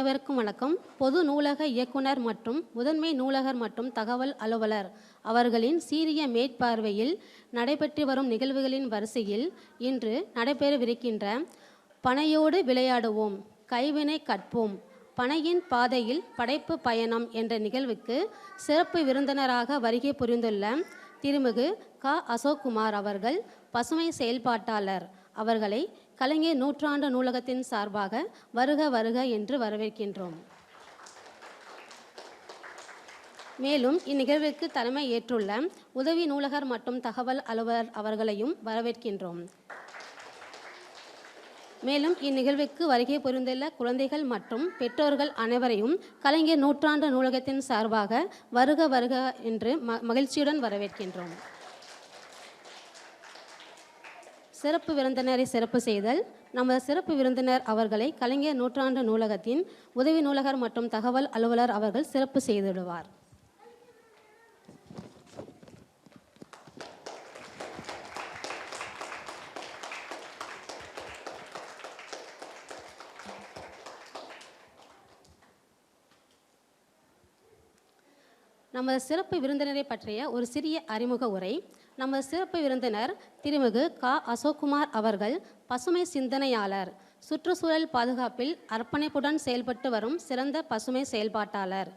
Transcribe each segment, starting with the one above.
அனைவருக்கும் வணக்கம். பொது நூலக இயக்குனர் மற்றும் முதன்மை நூலகர் மற்றும் தகவல் அலுவலர் அவர்களின் சீரிய மேற்பார்வையில் நடைபெற்று வரும் நிகழ்வுகளின் வரிசையில் இன்று நடைபெறவிருக்கின்ற பனையோடு விளையாடுவோம், கைவினை கற்போம், பனையின் பாதையில் படைப்பு பயணம் என்ற நிகழ்வுக்கு சிறப்பு விருந்தினராக வருகை புரிந்துள்ள திருமிகு க. அசோக்குமார் அவர்கள், பசுமை செயல்பாட்டாளர் அவர்களை கலைஞர் நூற்றாண்டு நூலகத்தின் சார்பாக வருக வருக என்று வரவேற்கின்றோம். மேலும் இந்நிகழ்விற்கு தலைமை ஏற்றுள்ள உதவி நூலகர் மற்றும் தகவல் அலுவலர் அவர்களையும் வரவேற்கின்றோம். மேலும் இந்நிகழ்வுக்கு வருகை புரிந்துள்ள குழந்தைகள் மற்றும் பெற்றோர்கள் அனைவரையும் கலைஞர் நூற்றாண்டு நூலகத்தின் சார்பாக வருக வருக என்று மகிழ்ச்சியுடன் வரவேற்கின்றோம். சிறப்பு விருந்தினரை சிறப்பு செய்தல். நமது சிறப்பு விருந்தினர் அவர்களை கலைஞர் நூற்றாண்டு நூலகத்தின் உதவி நூலகர் மற்றும் தகவல் அலுவலர் அவர்கள் சிறப்பு செய்திடுவார். நமது சிறப்பு விருந்தினரை பற்றிய ஒரு சிறிய அறிமுக உரை. நமது சிறப்பு விருந்தினர் திருமிகு க. அசோக்குமார் அவர்கள் பசுமை சிந்தனையாளர், சுற்றுச்சூழல் பாதுகாப்பில் அர்ப்பணிப்புடன் செயல்பட்டு வரும் சிறந்த பசுமை செயல்பாட்டாளர்.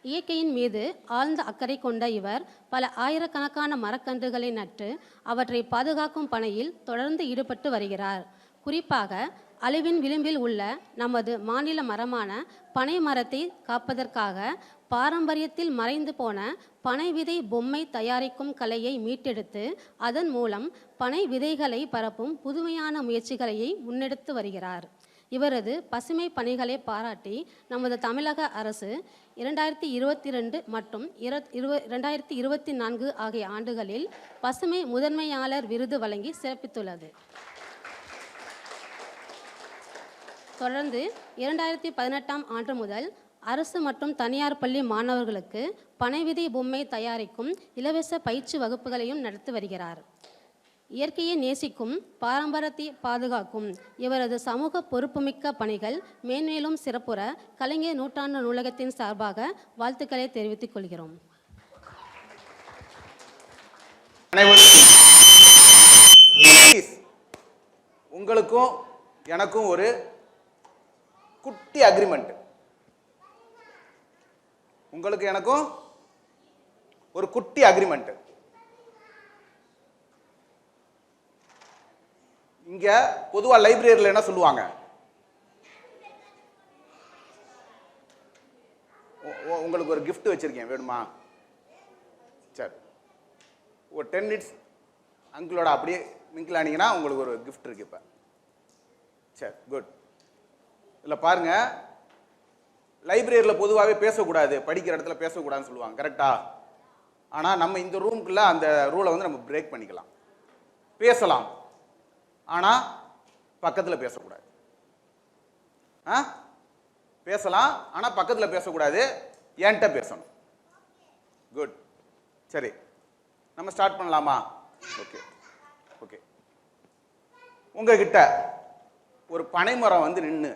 இயற்கையின் மீது ஆழ்ந்த அக்கறை கொண்ட இவர் பல ஆயிரக்கணக்கான மரக்கன்றுகளை நட்டு அவற்றை பாதுகாக்கும் பணியில் தொடர்ந்து ஈடுபட்டு வருகிறார். குறிப்பாக அழிவின் விளிம்பில் உள்ள நமது மாநில மரமான பனை மரத்தை காப்பதற்காக பாரம்பரியத்தில் மறைந்து போன பனை விதை பொம்மை தயாரிக்கும் கலையை மீட்டெடுத்து அதன் மூலம் பனை விதைகளை பரப்பும் புதுமையான முயற்சிகளை முன்னெடுத்து வருகிறார். இவரது பசுமை பணிகளை பாராட்டி நமது தமிழக அரசு 2022 மற்றும் 2024 ஆகிய ஆண்டுகளில் பசுமை முதன்மையாளர் விருது வழங்கி சிறப்பித்துள்ளது. தொடர்ந்து 2018ஆம் ஆண்டு முதல் அரசு மற்றும் தனியார் பள்ளி மாணவர்களுக்கு பனை விதை பொம்மை தயாரிக்கும் இலவச பயிற்சி வகுப்புகளையும் நடத்தி வருகிறார். இயற்கையை நேசிக்கும், பாரம்பரியத்தை பாதுகாக்கும் இவரது சமூக பொறுப்புமிக்க பணிகள் மேன்மேலும் சிறப்புற கலைஞர் நூற்றாண்டு நூலகத்தின் சார்பாக வாழ்த்துக்களை தெரிவித்துக் கொள்கிறோம். உங்களுக்கும் எனக்கும் ஒரு குட்டி அக்ரிமெண்ட். உங்களுக்கு எனக்கும் ஒரு குட்டி அக்ரிமெண்ட். இங்க பொதுவா லைப்ரரியில் என்ன சொல்லுவாங்க, உங்களுக்கு ஒரு கிஃப்ட் வச்சிருக்கேன், வேணுமா? சரி, ஒரு 10 மினிட்ஸ் அங்கிளோட அப்படியே மிங்கிள் ஆனீங்கன்னா உங்களுக்கு ஒரு கிஃப்ட் இருக்கு. இப்போ சரி, குட். இதில் பாருங்க, லைப்ரரியில் பொதுவாகவே பேசக்கூடாது, படிக்கிற இடத்துல பேசக்கூடாதுன்னு சொல்லுவாங்க, கரெக்டா? ஆனால் நம்ம இந்த ரூமுக்குள்ள அந்த ரூலை வந்து நம்ம பிரேக் பண்ணிக்கலாம். பேசலாம், ஆனால் பக்கத்தில் பேசக்கூடாது. பேசலாம், ஆனால் பக்கத்தில் பேசக்கூடாது, என்கிட்ட பேசணும். குட். சரி, நம்ம ஸ்டார்ட் பண்ணலாமா? Okay okay. உங்ககிட்ட ஒரு பனைமரம் வந்து நின்று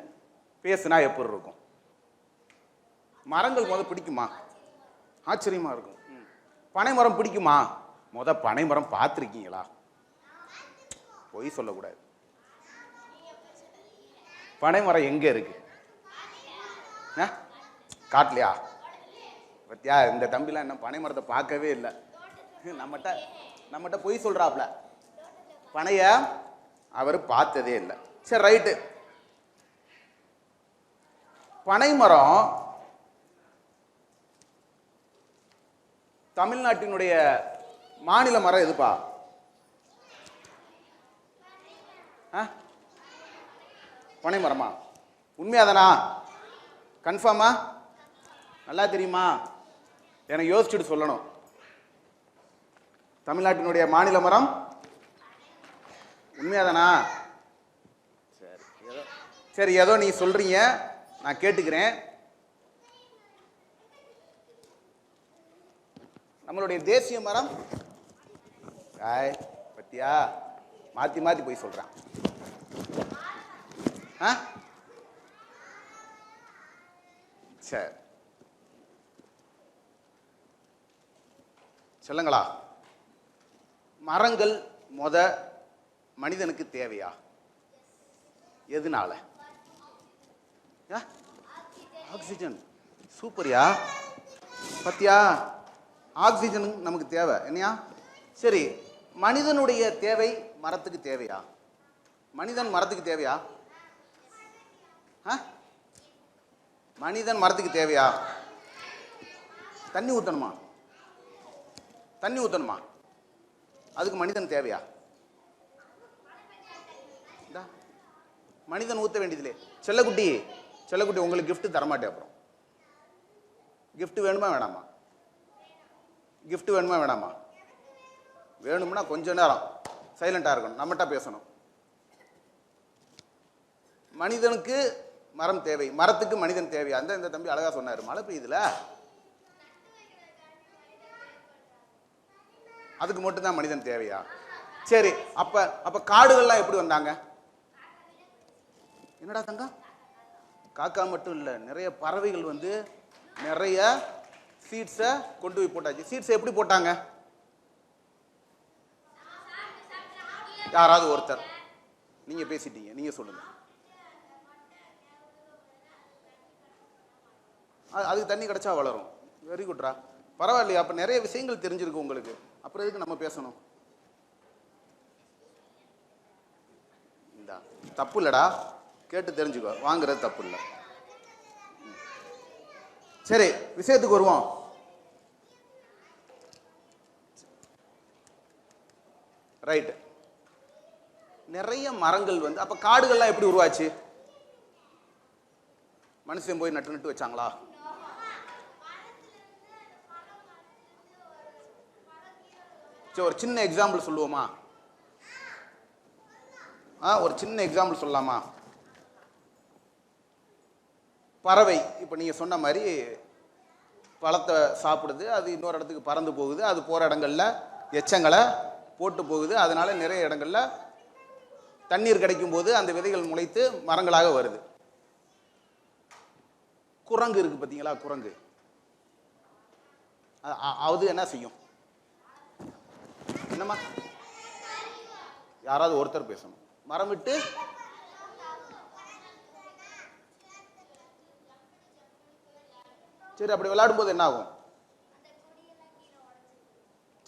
பேசுனா எப்படி இருக்கும்? மரங்கள் முதல் பிடிக்குமா? ஆச்சரியமா இருக்கும். பனைமரம் பிடிக்குமா? பனைமரம் பார்த்துருக்கீங்களா? பொய் சொல்லக்கூடாது. பனைமரம் எங்க இருக்கு? காட்டலையா? பத்தியா, இந்த தம்பிலாம் என்ன பனைமரத்தை பார்க்கவே இல்லை. நம்மகிட்ட பொய் சொல்றாப்ல. பனைய அவர் பார்த்ததே இல்லை. சரி, ரைட்டு. பனைமரம் தமிழ்நாட்டினுடைய மாநில மரம் எதுப்பா? பனைமரமா? உண்மையாதானா? கன்ஃபார்மா? நல்லா தெரியுமா? எனக்கு யோசிச்சுட்டு சொல்லணும். தமிழ்நாட்டினுடைய மாநில மரம் உண்மையாதானா? சரி, ஏதோ நீ சொல்றீங்க, நான் கேட்டுக்கிறேன். நம்மளுடைய தேசிய மரம் பத்தியா, மாத்தி மாத்தி போய் சொல்றான். சரி சொல்லுங்களா, மரங்கள் மனிதனுக்கு தேவையா? எதனால? ஆக்சிஜன். சூப்பரியா, பத்தியா? ஆக்சிஜன் நமக்கு தேவை என்னையா? சரி, மனிதனுடைய தேவை மரத்துக்கு தேவையா? மனிதன் மரத்துக்கு தேவையா? மனிதன் மரத்துக்கு தேவையா? தண்ணி ஊற்றணுமா? தண்ணி ஊற்றணுமா? அதுக்கு மனிதன் தேவையா? மனிதன் ஊற்ற வேண்டியதில்லை. செல்லக்குட்டி, செல்லக்குட்டி, உங்களுக்கு gift தரமாட்டேன். அப்புறம் gift வேணுமா வேணாமா? gift வேணுமா வேணாமா? வேணும்னா கொஞ்ச நேரம் சைலண்டாக இருக்கணும், நம்மகிட்ட பேசணும். மனிதனுக்கு மரம் தேவை, மரத்துக்கு மனிதன் தேவையா? அந்த இந்த தம்பி அழகா சொன்னார். மழை பெய்யுதுல, அதுக்கு மட்டும்தான் மனிதன் தேவையா? சரி, அப்ப காடுகள்லாம் எப்படி வந்தாங்க? என்னடா தங்கம்? காக்கா மட்டும் இல்லை, நிறைய பறவைகள் வந்து நிறைய சீட்ஸை கொண்டு போய் போட்டாச்சு. சீட்ஸை எப்படி போட்டாங்க? யாராவது ஒருத்தர், நீங்க பேசிட்டீங்க, நீங்க சொல்லுங்க. அதுக்கு தண்ணி கிடைச்சா வளரும். வெரி குட்ரா, பரவாயில்லையா? அப்ப நிறைய விஷயங்கள் தெரிஞ்சிருக்கு உங்களுக்கு. அப்புறம் எதுக்கு நம்ம பேசணும்? இந்த தப்பு இல்லடா, கேட்டு தெரிஞ்சுக்கோ, வாங்குறது தப்பு இல்லை. சரி, விஷயத்துக்கு வருவோம். ரைட், நிறைய மரங்கள் வந்து, அப்ப காடுகள்லாம் எப்படி உருவாச்சு? மனுஷன் போய் நட்டு நட்டு வச்சாங்களா? சரி, ஒரு சின்ன எக்ஸாம்பிள் சொல்லுவோமா? ஒரு சின்ன எக்ஸாம்பிள் சொல்லலாமா? பறவை இப்போ நீங்கள் சொன்ன மாதிரி பழத்தை சாப்பிடுது, அது இன்னொரு இடத்துக்கு பறந்து போகுது, அது போகிற இடங்கள்ல எச்சங்களை போட்டு போகுது. அதனால நிறைய இடங்கள்ல தண்ணீர் கிடைக்கும் போது அந்த விதைகள் முளைத்து மரங்களாக வருது. குரங்கு இருக்கு பார்த்தீங்களா? குரங்கு அது என்ன செய்யும்? என்னம்மா? யாராவது ஒருத்தர் பேசணும். மரம் விட்டு சரி, அப்படி விளையாடும் போது என்ன ஆகும்?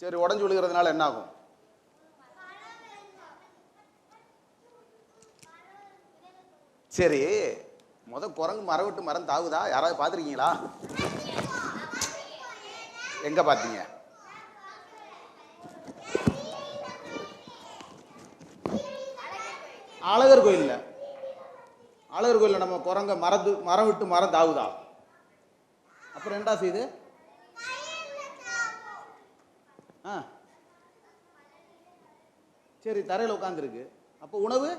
சரி, உடஞ்சு விழுகிறதுனால என்ன ஆகும்? சரி, குரங்கு மரம் விட்டு மரம் தாவுதா? யாராவது பார்த்துருக்கீங்களா? எங்க பார்த்தீங்க? அழகர் கோயில்ல. அழகர் கோயில்ல நம்ம குரங்க மரம் விட்டு மரம் தாவுதா? அப்புறம் என்னடா செய்யுது? சரி, தரையில் உட்காந்துருக்கு. அப்போ உணவு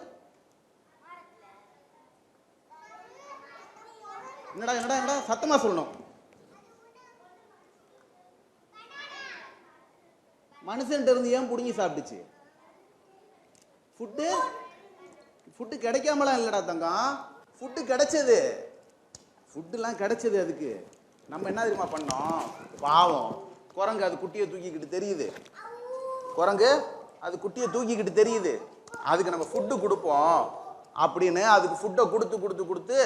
என்னடா என்னடா என்னடா சத்தமா சொல்லணும். மனுஷன்ட்ட இருந்து ஏன் புடுங்கி சாப்பிட்டுச்சு? ஃபுட்டு கிடைக்காமலாம் இல்லடா தங்கம், ஃபுட்டு கிடைச்சது. ஃபுட்டுலாம் கிடைச்சது. அதுக்கு நம்ம என்ன தெரியுமா பண்ணோம்? பாவம் குரங்கு அது குட்டியை தூக்கிக்கிட்டு தெரியுது. குரங்கு அது குட்டியை தூக்கிக்கிட்டு தெரியுது. அதுக்கு நம்ம ஃபுட்டு கொடுப்போம் அப்படின்னு அதுக்கு ஃபுட்டை கொடுத்து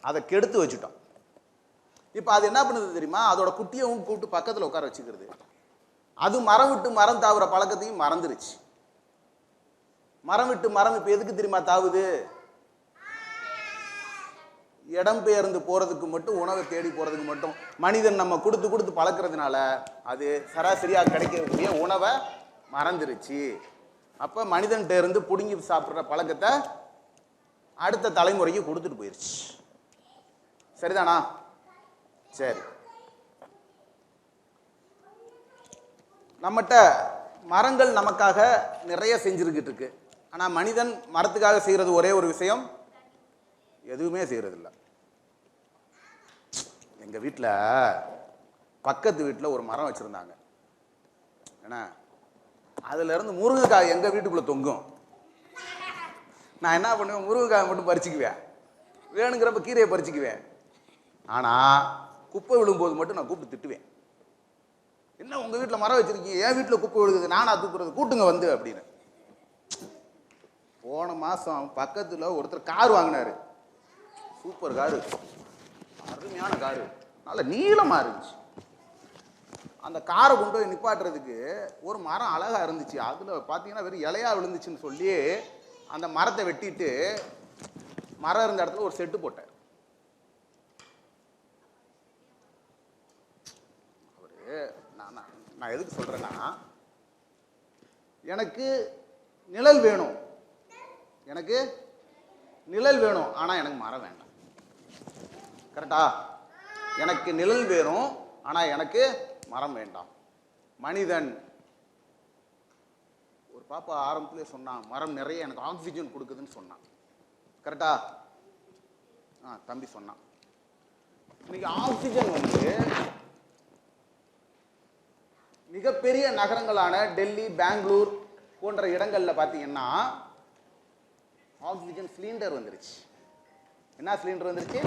அதை கெடுத்து வச்சுட்டோம். இப்போ அது என்ன பண்ணுது தெரியுமா? அதோட குட்டியவும் கூப்பிட்டு பக்கத்தில் உட்கார வச்சுக்கிறது. அது மரம் விட்டு மரம் தாவுற பழக்கத்தையும் மறந்துருச்சு. மரம் விட்டு மரம் இப்போ எதுக்கு தெரியுமா தாவுது? இடம் பெயர்ந்து போறதுக்கு மட்டும், உணவை தேடி போறதுக்கு மட்டும். மனிதன் நம்ம கொடுத்து பழக்கிறதுனால அது சராசரியா கிடைக்கக்கூடிய உணவை மறந்துருச்சு. அப்ப மனிதன்கிட்ட இருந்து புடுங்கி சாப்பிட்ற பழக்கத்தை அடுத்த தலைமுறைக்கு கொடுத்துட்டு போயிருச்சு. சரிதானா? சரி, நம்மகிட்ட மரங்கள் நமக்காக நிறைய செஞ்சுருக்கிட்டு இருக்கு. ஆனா மனிதன் மரத்துக்காக செய்யறது ஒரே ஒரு விஷயம், எதுவுமே செய்யறதில்ல. எங்க வீட்டில் பக்கத்து வீட்டில் ஒரு மரம் வச்சிருந்தாங்க. ஏன்னா அதுல இருந்து முருங்கைக்காய் எங்க வீட்டுக்குள்ள தொங்கும். நான் என்ன பண்ணுவேன்? முருங்கைக்காய் மட்டும் பறிச்சுக்குவேன், வேணுங்கிறப்ப கீரையை பறிச்சுக்குவேன். ஆனால் குப்பை விழும்போது மட்டும் நான் கூப்பிட்டு திட்டுவேன். என்ன உங்கள் வீட்டில் மரம் வச்சுருக்கீங்க, என் வீட்டில் குப்பை விழுகுது, நானா தூக்குறது, கூட்டுங்க வந்து அப்படின்னு. போன மாதம் பக்கத்தில் ஒருத்தர் கார் வாங்கினார். சூப்பர் காரு, அருமையான காரு, நல்ல நீளமாக இருந்துச்சு. அந்த காரை கொண்டு போய் நிப்பாட்டுறதுக்கு ஒரு மரம் அழகாக இருந்துச்சு. அதில் பார்த்தீங்கன்னா வெறும் இலையாக விழுந்துச்சுன்னு சொல்லி அந்த மரத்தை வெட்டிட்டு மரம் இருந்த இடத்துல ஒரு செட்டு போட்டார். அவரு நான் எதுக்கு சொல்கிறேன்னா, எனக்கு நிழல் வேணும், எனக்கு நிழல் வேணும், ஆனால் எனக்கு மரம் வேண்டாம். கரெக்டா? எனக்கு நிழல் வேணும், ஆனால் எனக்கு மரம் வேண்டாம். மனிதன் ஒரு பாப்பா ஆரம்பத்திலே சொன்னான், மரம் நிறைய எனக்கு ஆக்சிஜன் கொடுக்குதுன்னு சொன்னான். கரெக்டா? தம்பி சொன்னான். இன்னைக்கு ஆக்சிஜன் வந்து மிகப்பெரிய நகரங்களான டெல்லி, பெங்களூர் போன்ற இடங்கள்ல பார்த்தீங்கன்னா ஆக்சிஜன் சிலிண்டர் வந்துருச்சு. என்ன சிலிண்டர் வந்துருச்சு?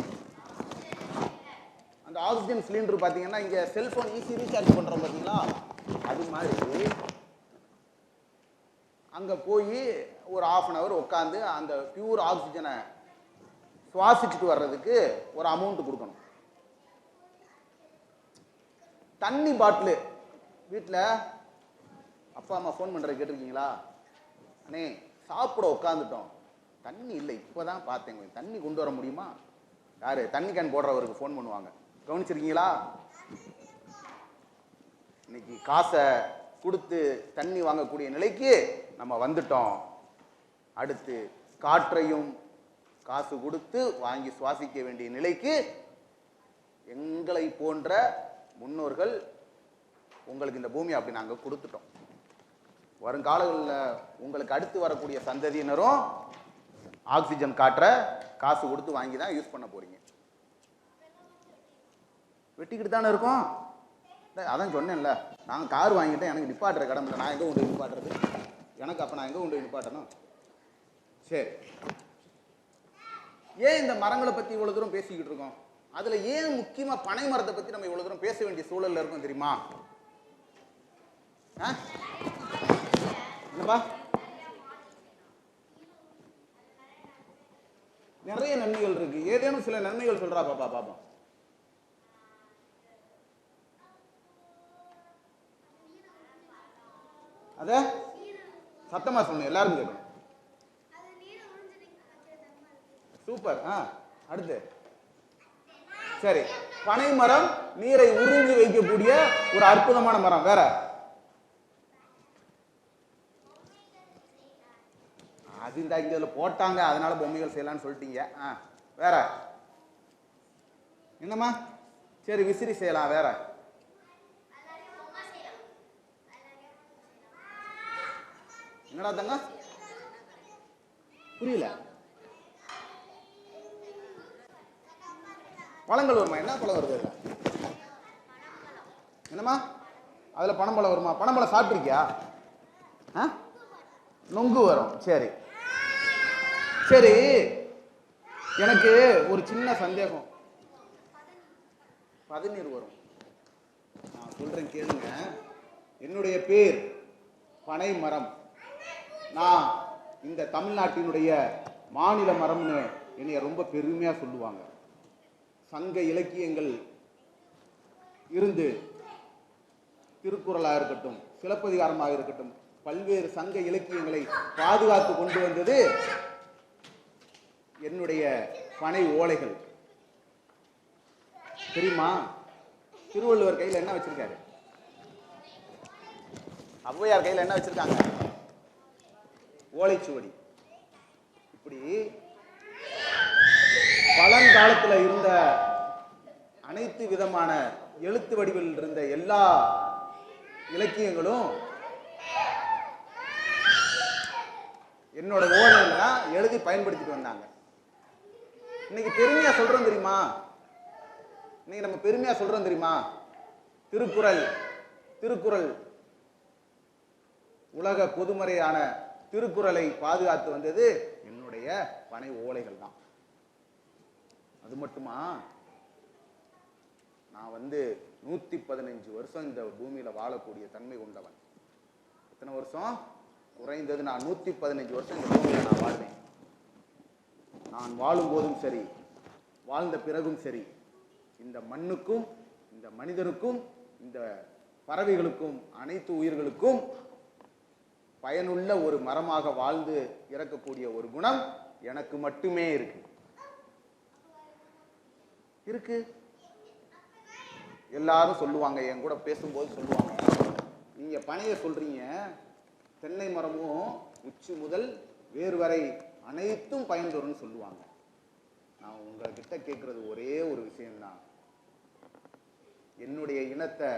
அந்த ஆக்சிஜன் சிலிண்டர் பார்த்தீங்கன்னா இங்கே செல்ஃபோன் ஈஸி ரீசார்ஜ் பண்ணுறோம் பார்த்தீங்களா, அது மாதிரி அங்கே போய் ஒரு 1/2 hour உட்காந்து அந்த பியூர் ஆக்சிஜனை சுவாசிச்சுட்டு வர்றதுக்கு ஒரு அமௌண்ட் கொடுக்கணும். தண்ணி பாட்டிலு வீட்டில் அப்பா அம்மா ஃபோன் பண்ணுறது கேட்டிருக்கீங்களா? அண்ணே சாப்பிட உட்காந்துட்டோம், தண்ணி இல்லை, இப்போ தான் பார்த்தேன், கொஞ்சம் தண்ணி கொண்டு வர முடியுமா? யார் தண்ணி கேன் போடுறவருக்கு ஃபோன் பண்ணுவாங்க. கவனிச்சிருக்கீங்களா? இன்னைக்கு காசை கொடுத்து தண்ணி வாங்கக்கூடிய நிலைக்கு நம்ம வந்துட்டோம். அடுத்து காற்றையும் காசு கொடுத்து வாங்கி சுவாசிக்க வேண்டிய நிலைக்கு எங்களை போன்ற முன்னோர்கள் உங்களுக்கு இந்த பூமி அப்படி நாங்கள் கொடுத்துட்டோம். வருங்காலங்களில் உங்களுக்கு அடுத்து வரக்கூடிய சந்ததியினரும் ஆக்சிஜன் காற்றை காசு கொடுத்து வாங்கி தான் யூஸ் பண்ண போறீங்க. வெட்டிக்கிட்டு தானே இருக்கோம். அதான் சொன்னேன்ல, நான் கார் வாங்கிட்டேன், எனக்கு நிப்பாட்டுற கடமை இல்லை, நான் எங்கே கொண்டு நிப்பாட்டுறது? எனக்கு அப்போ நான் எங்கே கொண்டு நிப்பாட்டணும்? சரி, ஏன் இந்த மரங்களை பற்றி இவ்வளோ தூரம் பேசிக்கிட்டு இருக்கோம்? அதில் ஏன் முக்கியமாக பனை மரத்தை பற்றி நம்ம இவ்வளோ தூரம் பேச வேண்டிய சூழலில் இருக்கோம் தெரியுமா? என்னப்பா? நிறைய நன்மைகள் இருக்கு. ஏதேனும் சில நன்மைகள் சொல்றா பாப்பா பாப்பா. அத சத்தமா சொன்ன, எல்லாரும் கேட்கணும். சூப்பர். அடுத்து சரி, பனை மரம் நீரை உறிஞ்சி வைக்கக்கூடிய ஒரு அற்புதமான மரம். வேற? அது இந்த இங்க போட்டாங்க, அதனால பொம்மைகள் செய்யலாம்னு சொல்லிட்டீங்க. வேற என்னம்மா? சரி, விசிறி செய்யலாம். வேற? என்னடா தங்க புரியல? பழங்கள் வருமா? என்ன பழம் வருது? என்னம்மா அதுல பனம்பழம் வருமா? பனம்பழம் சாப்பிட்ருக்கியா? நொங்கு வரும். சரி சரி, எனக்கு ஒரு சின்ன சந்தேகம். பதநீர் வரும். நான் சொல்றேன் கேளுங்க. என்னுடைய பேர் பனை மரம். நான் இந்த தமிழ்நாட்டினுடைய மாநில மரம்னு என்னைய ரொம்ப பெருமையா சொல்லுவாங்க. சங்க இலக்கியங்கள் இருந்து திருக்குறளாக இருக்கட்டும், சிலப்பதிகாரமாக இருக்கட்டும், பல்வேறு சங்க இலக்கியங்களை பாதுகாத்து கொண்டு வந்தது என்னுடைய பனை ஓலைகள். தெரியுமா? திருவள்ளுவர் கையில் என்ன வச்சிருக்காரு? ஔவையார் கையில் என்ன வச்சிருக்காங்க? ஓலைச்சுவடி. இப்படி பழங்காலத்தில் இருந்த அனைத்து விதமான எழுத்து வடிவில் இருந்த எல்லா இலக்கியங்களும் என்னோட ஓலையில தான் எழுதி பயன்படுத்திட்டு வந்தாங்க. இன்னைக்கு பெருமையா சொல்றோம் தெரியுமா? இன்னைக்கு நம்ம பெருமையா சொல்றோம் தெரியுமா? திருக்குறள் திருக்குறள் உலக பொதுமறையான திருக்குறளை பாதுகாத்து வந்தது என்னுடைய பனை ஓலைகள் தான். அது மட்டுமா, நான் 115 வருஷம் இந்த பூமியில வாழக்கூடிய தன்மை கொண்டவன். எத்தனை வருஷம்? குறைந்தது நான் 115 வருஷம் இந்த பூமியில நான் வாழ்வேன். நான் வாழும் போதும் சரி, வாழ்ந்த பிறகும் சரி, இந்த மண்ணுக்கும் இந்த மனிதனுக்கும் இந்த பறவைகளுக்கும் அனைத்து உயிர்களுக்கும் பயனுள்ள ஒரு மரமாக வாழ்ந்து இறக்கக்கூடிய ஒரு குணம் எனக்கு மட்டுமே இருக்கு. எல்லாரும் சொல்லுவாங்க, என் கூட பேசும்போது சொல்லுவாங்க, நீங்க பனையை சொல்றீங்க, தென்னை மரமும் உச்சி முதல் வேறு வரை அனைத்தும் பயன் தரும்னு சொல்லுவாங்க. நான் உங்ககிட்ட கேட்கறது ஒரே ஒரு விஷயம்தான், என்னுடைய இனத்தை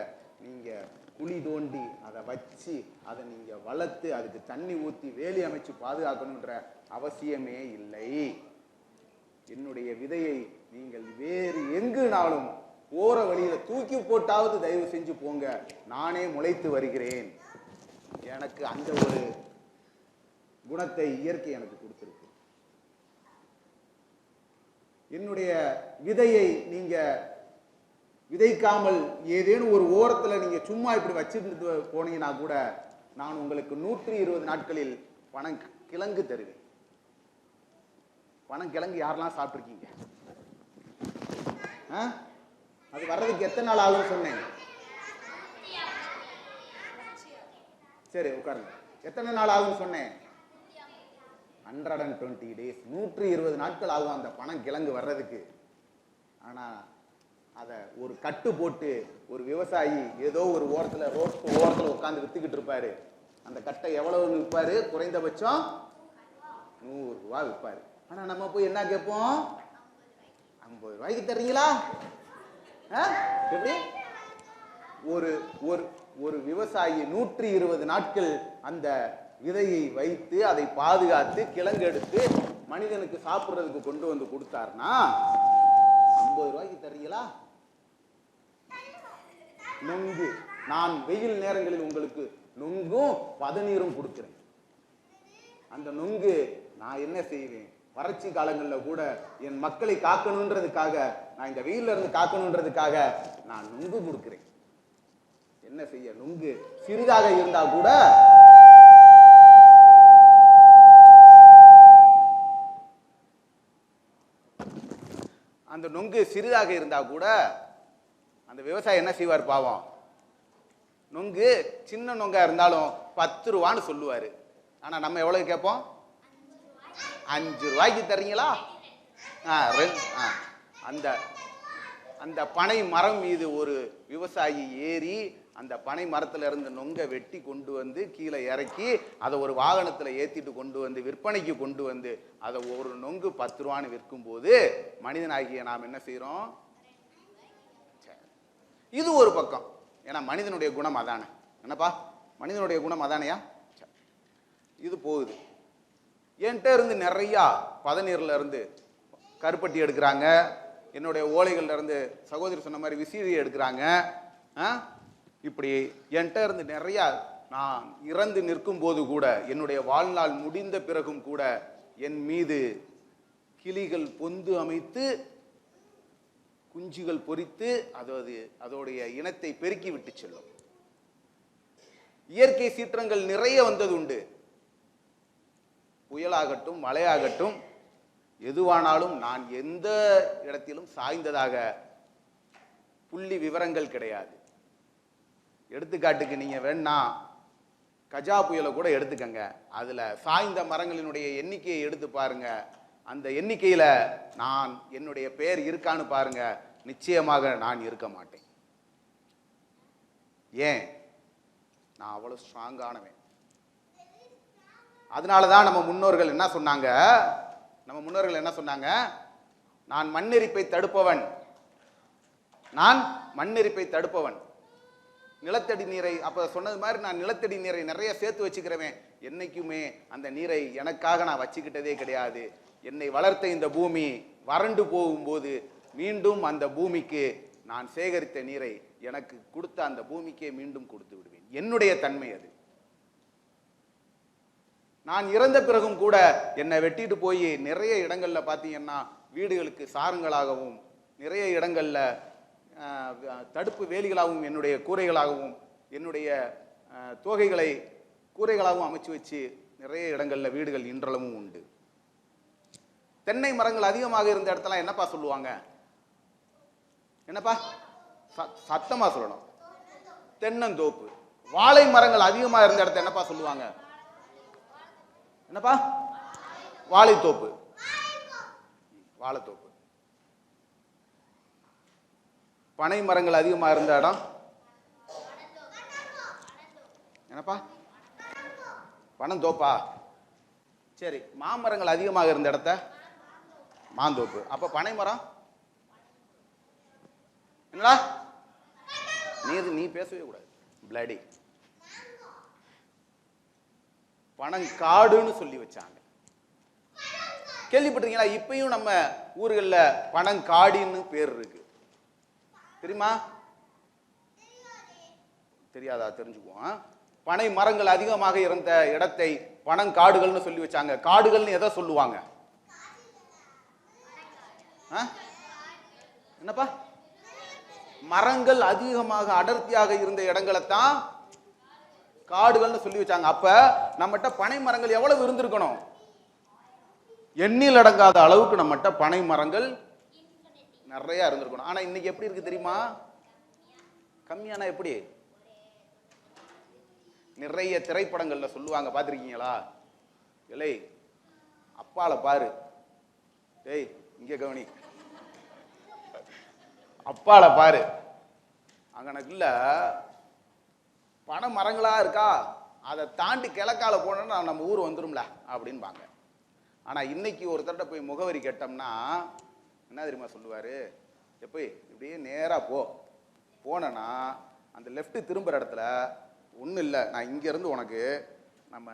நீங்க குழி தோண்டி அதை வச்சு அதை நீங்க வளர்த்து அதுக்கு தண்ணி ஊற்றி வேலி அமைச்சு பாதுகாக்கணுன்ற அவசியமே இல்லை. என்னுடைய விதையை நீங்கள் வேறு எங்குனாலும் போற வழியில தூக்கி போட்டாவது தயவு செஞ்சு போங்க, நானே முளைத்து வருகிறேன். எனக்கு அந்த ஒரு குணத்தை இயற்கை எனக்கு கொடுத்திருக்கு. என்னுடைய விதையை நீங்க விதைக்காமல் ஏதேனும் ஒரு ஓரத்துல நீங்க சும்மா இப்படி வச்சிருந்து போனீங்கன்னா கூட நான் உங்களுக்கு 120 நாட்களில் பனங்கிழங்கு தருவேன். பனங்கிழங்கு யாரெல்லாம் சாப்பிட்டுருக்கீங்க? அது வர்றதுக்கு எத்தனை நாள் ஆகும்னு சொன்னேன்? சரி உட்காருங்க. எத்தனை நாள் ஆகும்னு சொன்னேன்? 120 days, 120 நாட்கள் ஆகும் அந்த பனங்கிழங்கு வர்றதுக்கு. ஆனா அதை ஒரு கட்டு போட்டு ஒரு விவசாயி ஏதோ ஒரு ஓரத்தில் ரோட்டு ஓரத்தில் உட்காந்து வித்துக்கிட்டு இருப்பாரு. அந்த கட்டை எவ்வளவு விற்பாரு? குறைந்தபட்சம் 100 ரூபா விற்பாரு. ஆனா நம்ம போய் என்ன கேட்போம்? 50 ரூபாய்க்கு தர்றீங்களா? எப்படி? ஒரு ஒரு ஒரு விவசாயி 120 நாட்கள் அந்த விதையை வைத்து அதை பாதுகாத்து கிழங்கு எடுத்து மனிதனுக்கு சாப்பிட்றதுக்கு கொண்டு வந்து கொடுத்தாருன்னா 50 ரூபாய்க்கு தர்றீங்களா? நொங்கு, நான் வெயில் நேரங்களில் உங்களுக்கு நொங்கும் பதநீரும் கொடுக்கிறேன். அந்த நொங்கு நான் என்ன செய்வேன்? வறட்சி காலங்களில் கூட என் மக்களை காக்கணுன்றதுக்காக, நான் இந்த வெயில்ல இருந்து காக்கணுன்றதுக்காக நான் நொங்கு கொடுக்கிறேன். என்ன செய்ய? நொங்கு சிறிதாக இருந்தா கூட அந்த நொங்கு சிறிதாக இருந்தா கூட அந்த விவசாயி என்ன செய்வார் பாவம்? நொங்கு சின்ன நொங்கா இருந்தாலும் 10 ரூபான்னு சொல்லுவாரு. ஆனா நம்ம எவ்வளவு கேட்போம்? 5 ரூபாய்க்கு தர்றீங்களா? அந்த அந்த பனை மரம் மீது ஒரு விவசாயி ஏறி அந்த பனை மரத்துல இருந்து நொங்கை வெட்டி கொண்டு வந்து கீழே இறக்கி அதை ஒரு வாகனத்துல ஏத்திட்டு கொண்டு வந்து விற்பனைக்கு கொண்டு வந்து அதை ஒரு நொங்கு 10 ரூபான்னு விற்கும் போது மனிதனாகிய நாம் என்ன செய்யறோம்? இது ஒரு பக்கம். ஏன்னா மனிதனுடைய குணம் அதானே. என்னப்பா மனிதனுடைய குணம் அதானையா? இது போகுது. என்கிட்ட இருந்து நிறையா பதநீர்ல இருந்து கருப்பட்டி எடுக்கிறாங்க, என்னுடைய ஓலைகள்ல இருந்து சகோதரி சொன்ன மாதிரி விசிறி எடுக்கிறாங்க. இப்படி என்கிட்ட இருந்து நிறைய, நான் இறந்து நிற்கும் போது கூட, என்னுடைய வாழ்நாள் முடிந்த பிறகும் கூட என் மீது கிளிகள் பொந்து அமைத்து குஞ்சுகள் பொரித்து அதோடைய இனத்தை பெருக்கி விட்டு செல்லும். இயற்கை சீற்றங்கள் நிறைய வந்தது உண்டு. புயலாகட்டும் மழையாகட்டும் எதுவானாலும் நான் எந்த இடத்திலும் சாய்ந்ததாக புள்ளி விவரங்கள் கிடையாது. எடுத்துக்காட்டுக்கு நீங்க வேணா கஜா புயலை கூட எடுத்துக்கங்க. அதுல சாய்ந்த மரங்களினுடைய எண்ணிக்கையை எடுத்து பாருங்க. அந்த எண்ணிக்கையில நான் என்னுடைய பெயர் இருக்கான்னு பாருங்க. நிச்சயமாக நான் இருக்க மாட்டேன். ஏன்? நான் அவ்வளவு ஸ்ட்ராங்கானவன். அதனாலதான் நம்ம முன்னோர்கள் என்ன சொன்னாங்க? நான் மண்ணெரிப்பை தடுப்பவன், நான் மண்ணெரிப்பை தடுப்பவன். நிலத்தடி நீரை அப்ப சொன்னது மாதிரி நான் நிலத்தடி நீரை நிறைய சேர்த்து வச்சுக்கிறவன். என்னைக்குமே அந்த நீரை எனக்காக நான் வச்சுக்கிட்டதே கிடையாது. என்னை வளர்த்த இந்த பூமி வறண்டு போகும்போது மீண்டும் அந்த பூமிக்கு நான் சேகரித்த நீரை எனக்கு கொடுத்த அந்த பூமிக்கே மீண்டும் கொடுத்து விடுவேன். என்னுடைய தன்மை அது. நான் இறந்த பிறகும் கூட என்னை வெட்டிட்டு போய் நிறைய இடங்கள்ல பார்த்தீங்கன்னா வீடுகளுக்கு சாருங்களாகவும், நிறைய இடங்கள்ல தடுப்பு வேலிகளாகவும் என்னுடைய கூரைகளாகவும் என்னுடைய தோகைகளை கூரைகளாகவும் அமைச்சு வச்சு நிறைய இடங்கள்ல வீடுகள் இன்றளவும் உண்டு. தென்னை மரங்கள் அதிகமாக இருந்த இடத்துல என்னப்பா சொல்லுவாங்க? என்னப்பா சத்தமா சொல்லணும். தென்னந்தோப்பு. வாழை மரங்கள் அதிகமாக இருந்த இடத்த என்னப்பா சொல்லுவாங்க? என்னப்பா? வாழைத்தோப்பு. வாழைத்தோப்பு. பனை மரங்கள் அதிகமாக இருந்த இடம் என்னப்பா? பனந்தோப்பா. சரி, மாமரங்கள் அதிகமாக இருந்த இடத்த மாந்தோப்பு. அப்ப பனை மரம் என்னடா? நீ பேசவே கூடாது. பிளடி பனங்காடுன்னு சொல்லி வச்சாங்க. கேள்விப்பட்டிருக்கீங்களா? இப்பயும் நம்ம ஊர்களில் பனங்காடின்னு பேர் இருக்கு. தெரியுமா? தெரியாதா? தெரிஞ்சுக்குவோம். பனை மரங்கள் அதிகமாக இருந்த இடத்தை பனங்காடுகள்னு சொல்லி வச்சாங்க. காடுகள்னு எதை சொல்லுவாங்க? என்னப்பா? மரங்கள் அதிகமாக அடர்த்தியாக இருந்த இடங்களைத்தான் காடுகள்னு சொல்லி வச்சாங்க. அப்ப நம்மகிட்ட பனை மரங்கள் எவ்வளவு இருந்திருக்கணும்? எண்ணில் அடங்காத அளவுக்கு நம்மகிட்ட பனை மரங்கள் நிறைய இருந்திருக்கணும். ஆனா இன்னைக்கு எப்படி இருக்கு தெரியுமா? கம்மியானா எப்படி? நிறைய திரைப்படங்கள்ல சொல்லுவாங்க, பார்த்திருக்கீங்களா? இல்லை அப்பால பாரு, டேய் இங்க கவனி, அப்பால பாரு, அங்கனக்குள்ள பனை மரங்களா இருக்கா, அதை தாண்டி கிழக்கால போனோம்னா நம்ம ஊர் வந்துரும்ல அப்படின்பாங்க. ஆனா இன்னைக்கு ஒருத்தர்கிட்ட போய் முகவரி கேட்டோம்னா என்ன தெரியுமா சொல்லுவாரு? எப்போ இப்படியே நேரா போனா அந்த லெஃப்ட் திரும்புற இடத்துல ஒன்றும் இல்லை, நான் இங்கேருந்து உனக்கு நம்ம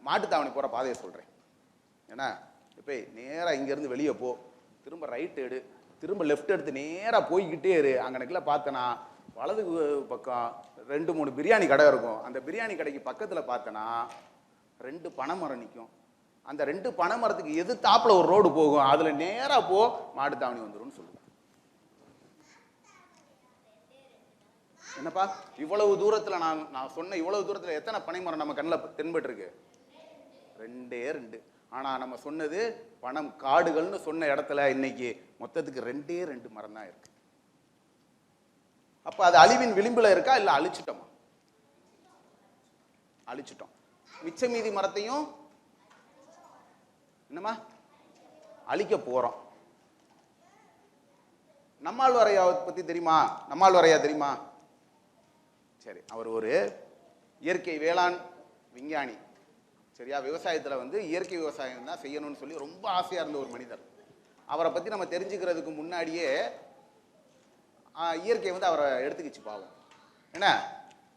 மாட்டுத்தாவணி போகிற பாதையை சொல்கிறேன். ஏன்னா இப்போ நேராக இங்கேருந்து வெளியே திரும்ப ரைட் எடு, திரும்ப லெஃப்ட் எடுத்து நேராக போய்கிட்டே இரு. அங்கனக்குள்ள பார்த்தனா வலது பக்கம் 2-3 பிரியாணி கடை இருக்கும். அந்த பிரியாணி கடைக்கு பக்கத்தில் பார்த்தனா 2 பனை மரம் நிற்கும். அந்த 2 பனை மரத்துக்கு எதிர்த்தாப்புல ஒரு ரோடு போகும். அதில் நேராக மாட்டுத்தாவணி வந்துடும் சொல்லுவேன். என்னப்பா இவ்வளவு தூரத்தில் நான் சொன்ன இவ்வளவு தூரத்தில் எத்தனை பனை மரம் நம்ம கண்ணில் தென்பட்டு இருக்கு? 2. ஆனா நம்ம சொன்னது பனம் காடுகள்னு சொன்ன இடத்துல இன்னைக்கு மொத்தத்துக்கு 2 மரம் தான் இருக்கு. அப்ப அது அழிவின் விளிம்புல இருக்கா இல்ல அழிச்சிட்டோமா? அழிச்சிட்டோம். மிச்ச மீதி மரத்தையும் என்னமா அழிக்க போறோம். நம்மாழ்வாரையா பத்தி தெரியுமா? நம்மாழ்வாரையா தெரியுமா? சரி, அவர் ஒரு இயற்கை வேளாண் விஞ்ஞானி. சரியா? விவசாயத்தில் இயற்கை விவசாயம் தான் செய்யணும்னு சொல்லி ரொம்ப ஆசையாக இருந்த ஒரு மனிதர். அவரை பற்றி நம்ம தெரிஞ்சுக்கிறதுக்கு முன்னாடியே இயற்கை அவரை எடுத்துக்கிச்சு பாவம். என்ன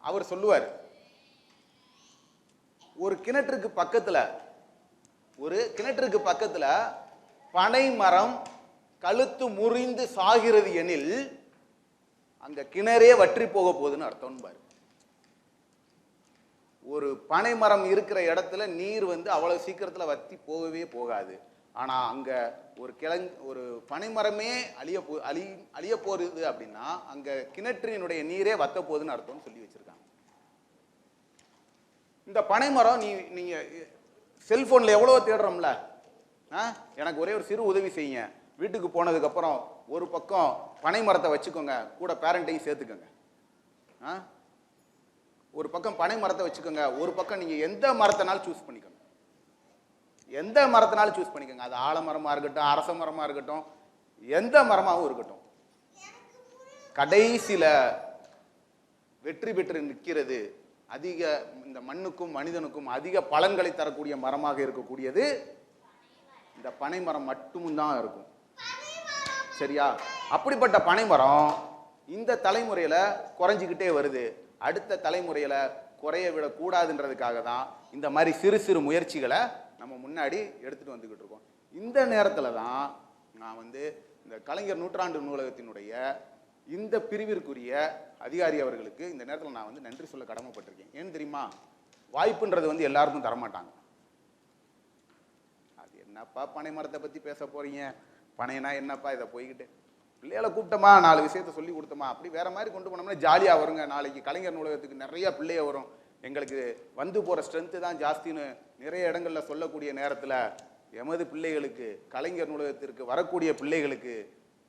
அவர் சொல்லுவார், ஒரு கிணற்றுக்கு பக்கத்தில் பனை மரம் கழுத்து முறிந்து சாகிறது எனில் அங்க கிணறே வற்றி போக போகுதுன்னு அர்த்தம் பாரு. ஒரு பனை மரம் இருக்கிற இடத்துல நீர் அவ்வளவு சீக்கிரத்துல வத்தி போகவே போகாது. ஆனா அங்க ஒரு பனை மரமே அழிய போறது அப்படின்னா அங்க கிணற்றினுடைய நீரே வத்த போகுதுன்னு அர்த்தம்னு சொல்லி வச்சிருக்காங்க. இந்த பனை மரம் நீங்க செல்போன்ல எவ்வளவு தேடுறோம்ல, எனக்கு ஒரே ஒரு சிறு உதவி செய்யுங்க. வீட்டுக்கு போனதுக்கு அப்புறம் ஒரு பக்கம் பனை மரத்தை வச்சுக்கோங்க, கூட பேரண்டையும் சேர்த்துக்கோங்க. ஒரு பக்கம் பனை மரத்தை வச்சுக்கோங்க, ஒரு பக்கம் நீங்க எந்த மரத்தினாலும் சூஸ் பண்ணிக்கோங்க. எந்த மரத்தினாலும் சூஸ் பண்ணிக்கோங்க. அது ஆலமரமா இருக்கட்டும், அரச மரமா இருக்கட்டும், எந்த மரமாகவும் இருக்கட்டும். கடைசியில வெற்றி பெற்று நிற்கிறது அதிக இந்த மண்ணுக்கும் மனிதனுக்கும் அதிக பலன்களை தரக்கூடிய மரமாக இருக்கக்கூடியது இந்த பனை மரம் மட்டும் தான் இருக்கும். சரியா? அப்படிப்பட்ட பனை மரம் இந்த தலைமுறையில குறைஞ்சிக்கிட்டே வருது. அடுத்த தலைமுறையில குறைய விடக்கூடாதுன்றதுக்காக தான் இந்த மாதிரி சிறு சிறு முயற்சிகளை நம்ம முன்னாடி எடுத்துட்டு வந்துகிட்டு இருக்கோம். இந்த நேரத்துல தான் நான் இந்த கலைஞர் நூற்றாண்டு நூலகத்தினுடைய இந்த பிரிவிற்குரிய அதிகாரி அவர்களுக்கு இந்த நேரத்தில் நான் நன்றி சொல்ல கடமைப்பட்டிருக்கேன். ஏன்னு தெரியுமா? வாய்ப்புன்றது எல்லாருக்கும் தரமாட்டாங்க. அது என்னப்பா பனை மரத்தை பத்தி பேச போறீங்க, பனைனா என்னப்பா இதை போய்கிட்டு பிள்ளைகளை கூப்பிட்டோமா, 4 விஷயத்த சொல்லி கொடுத்தோமா, அப்படி வேற மாதிரி கொண்டு போனோம்னா ஜாலியாக வருங்க. நாளைக்கு கலைஞர் நூலகத்துக்கு நிறைய பிள்ளைய வரும். எங்களுக்கு வந்து போகிற ஸ்ட்ரென்த்து தான் ஜாஸ்தின்னு நிறைய இடங்களில் சொல்லக்கூடிய நேரத்தில் எமது பிள்ளைகளுக்கு, கலைஞர் நூலகத்திற்கு வரக்கூடிய பிள்ளைகளுக்கு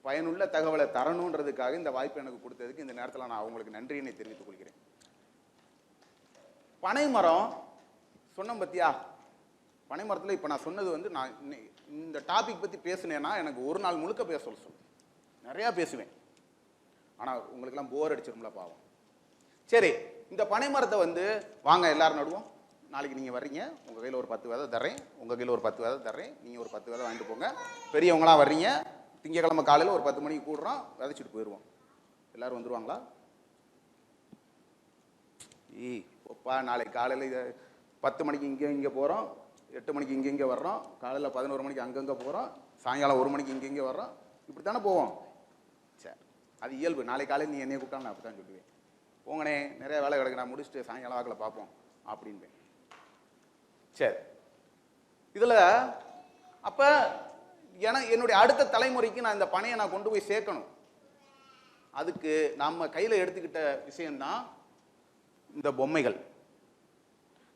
பயனுள்ள தகவலை தரணுன்றதுக்காக இந்த வாய்ப்பு எனக்கு கொடுத்ததுக்கு இந்த நேரத்தில் நான் அவங்களுக்கு நன்றியினை தெரிவித்துக் கொள்கிறேன். பனை மரம் சொன்னோம் பத்தியா, பனை மரத்தில் இப்போ நான் சொன்னது வந்து நான் இந்த டாபிக் பற்றி பேசுனேன்னா எனக்கு ஒரு நாள் முழுக்க பேச சொல்ல நிறையா பேசுவேன். ஆனால் உங்களுக்கெல்லாம் போர் அடிச்சிரும்ல பாவம். சரி, இந்த பனை மரத்தை வந்து வாங்க எல்லாரும் நடுவோம். நாளைக்கு நீங்கள் வர்றீங்க, உங்கள் கையில் ஒரு 10 விதை தர்றேன், உங்கள் கையில் ஒரு 10 விதை தர்றேன், நீங்கள் ஒரு 10 விதை வாங்கிட்டு போங்க. பெரியவங்களாம் வர்றீங்க, திங்கக்கிழமை காலையில் ஒரு 10 மணிக்கு கூடுறோம், விதைச்சிட்டு போயிடுவோம். எல்லோரும் வந்துடுவாங்களா? ஒப்பா நாளைக்கு காலையில் 10 மணிக்கு இங்கே போகிறோம், 8 மணிக்கு இங்கே வர்றோம், காலையில் 11 மணிக்கு அங்கங்கே போகிறோம், சாயங்காலம் 1 மணிக்கு இங்கே வர்றோம், இப்படி தானே போவோம். சரி, அது இயல்பு. நாளைக்கு காலையில் நீ என்னைய கூப்பிட்டா நான் அப்படி தான் சொல்லுவேன். போங்கண்ணே, நிறைய வேலை கிடக்கு, நான் முடிச்சுட்டு சாயங்காலம் வாக்கில் பார்ப்போம் அப்படின்பேன். சரி, இதில் அப்போ என்னுடைய அடுத்த தலைமுறைக்கு நான் இந்த பனையை நான் கொண்டு போய் சேர்க்கணும். அதுக்கு நம்ம கையில் எடுத்துக்கிட்ட விஷயம்தான் இந்த பொம்மைகள்.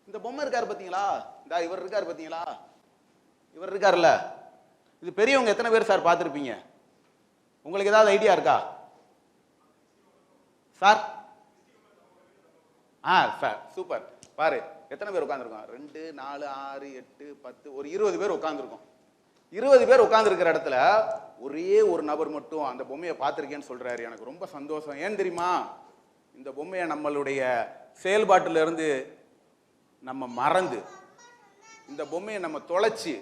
இந்த பொம்மை இருக்காரு பார்த்தீங்களா, இந்த இவர் இருக்காரு பார்த்தீங்களா, இவர் இருக்காருல்ல, இது பெரியவங்க எத்தனை பேர் சார் பார்த்துருப்பீங்க? உங்களுக்கு ஏதாவது ஐடியா இருக்கா சார்? Sir super. பாரு எத்தனை பேர் உட்காந்துருக்கோம்? 2, 4, 6, 8, 10, ஒரு 20 பேர் உட்காந்துருக்கோம். 20 பேர் உட்காந்துருக்கிற இடத்துல ஒரே ஒரு நபர் மட்டும் அந்த பொம்மையை பார்த்துருக்கேன்னு சொல்றாரு. எனக்கு ரொம்ப சந்தோஷம். ஏன் தெரியுமா? இந்த பொம்மையை நம்மளுடைய செயல்பாட்டிலிருந்து நம்ம மறந்து இந்த பொம்மையை நம்ம தொலைச்சு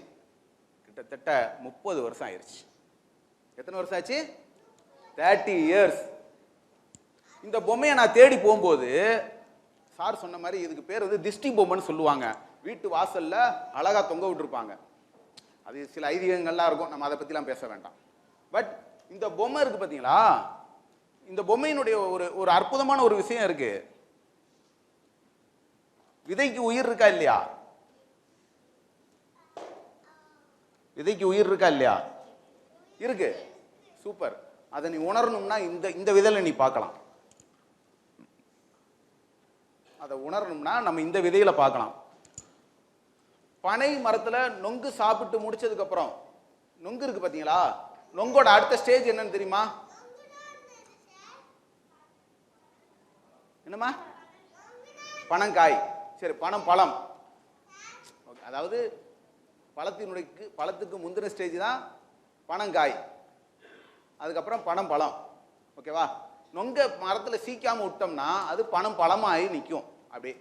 கிட்டத்தட்ட 30 வருஷம் ஆயிடுச்சு. எத்தனை வருஷம் ஆச்சு? 30 இயர்ஸ். இந்த பொம்மையை நான் தேடி போகும்போது சார் சொன்ன மாதிரி இதுக்கு பேர் வந்து திஷ்டி பொம்மைன்னு சொல்லுவாங்க. வீட்டு வாசல்ல அழகா தொங்க விட்டுருப்பாங்க. அது சில ஐதீகங்கள்லாம் இருக்கும், நம்ம அதை பற்றிலாம் பேச வேண்டாம். பட் இந்த பொம்மை இருக்கு பார்த்தீங்களா, இந்த பொம்மையினுடைய ஒரு அற்புதமான ஒரு விஷயம் இருக்கு. விதைக்கு உயிர் இருக்கா இல்லையா? விதைக்கு உயிர் இருக்கா இல்லையா? இருக்கு. சூப்பர். அதை நீ உணரணும்னா இந்த விதையில நீ பார்க்கலாம். அதை உணரணும்னா நம்ம இந்த விதையில பார்க்கலாம். பனை மரத்துல நொங்கு சாப்பிட்டு முடிச்சதுக்கு அப்புறம் நொங்கு இருக்கு பாத்தீங்களா, நொங்கோட அடுத்த ஸ்டேஜ் என்னன்னு தெரியுமா? என்னமா? பனங்காய். சரி, பழம். அதாவது பழத்துக்கு முந்தின ஸ்டேஜ் தான் பனங்காய், அதுக்கப்புறம் பழம். ஓகேவா? நொங்க மரத்துல சீக்காம விட்டோம்னா அது பழமாயி நிற்கும். அப்படியே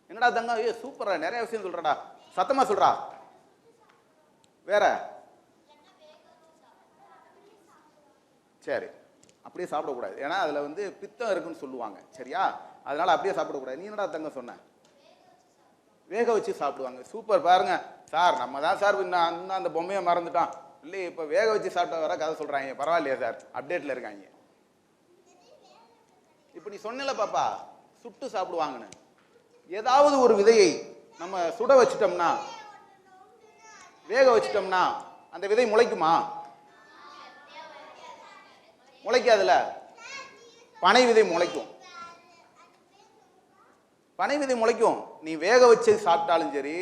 என்னடா தங்க சூப்பரா நிறைய விஷயம் சொல்றடா, சத்தமா சொல்றா. வேற? சரி, அப்படியே சாப்பிடக்கூடாது, ஏன்னா அதுல வந்து பித்தம் இருக்குன்னு சொல்லுவாங்க. சரியா? அதனால அப்படியே சாப்பிடக்கூடாது. நீ என்னடா தங்க சொன்ன? வேக வச்சு சாப்பிடுவாங்க. சூப்பர். பாருங்க சார், நம்ம தான் சார் இன்னும் அந்த பொம்மையை மறந்துட்டான். இல்லையே, இப்போ வேக வச்சு சாப்பிட்ட வர கதை சொல்றாங்க. பரவாயில்லையா சார், அப்டேட்ல இருக்காங்க. இப்போ நீ சொன்னல பாப்பா, சுட்டு சாப்பிடுவாங்கன்னு. ஏதாவது ஒரு விதையை நம்ம சுட வச்சிட்டோம்னா, வேக வச்சிட்டோம்னா அந்த விதை முளைக்குமா? முளைக்காதுல. பனை விதை முளைக்கும். பனை விதை முளைக்கும். நீ வேக வச்சு சாப்பிட்டாலும் சரி,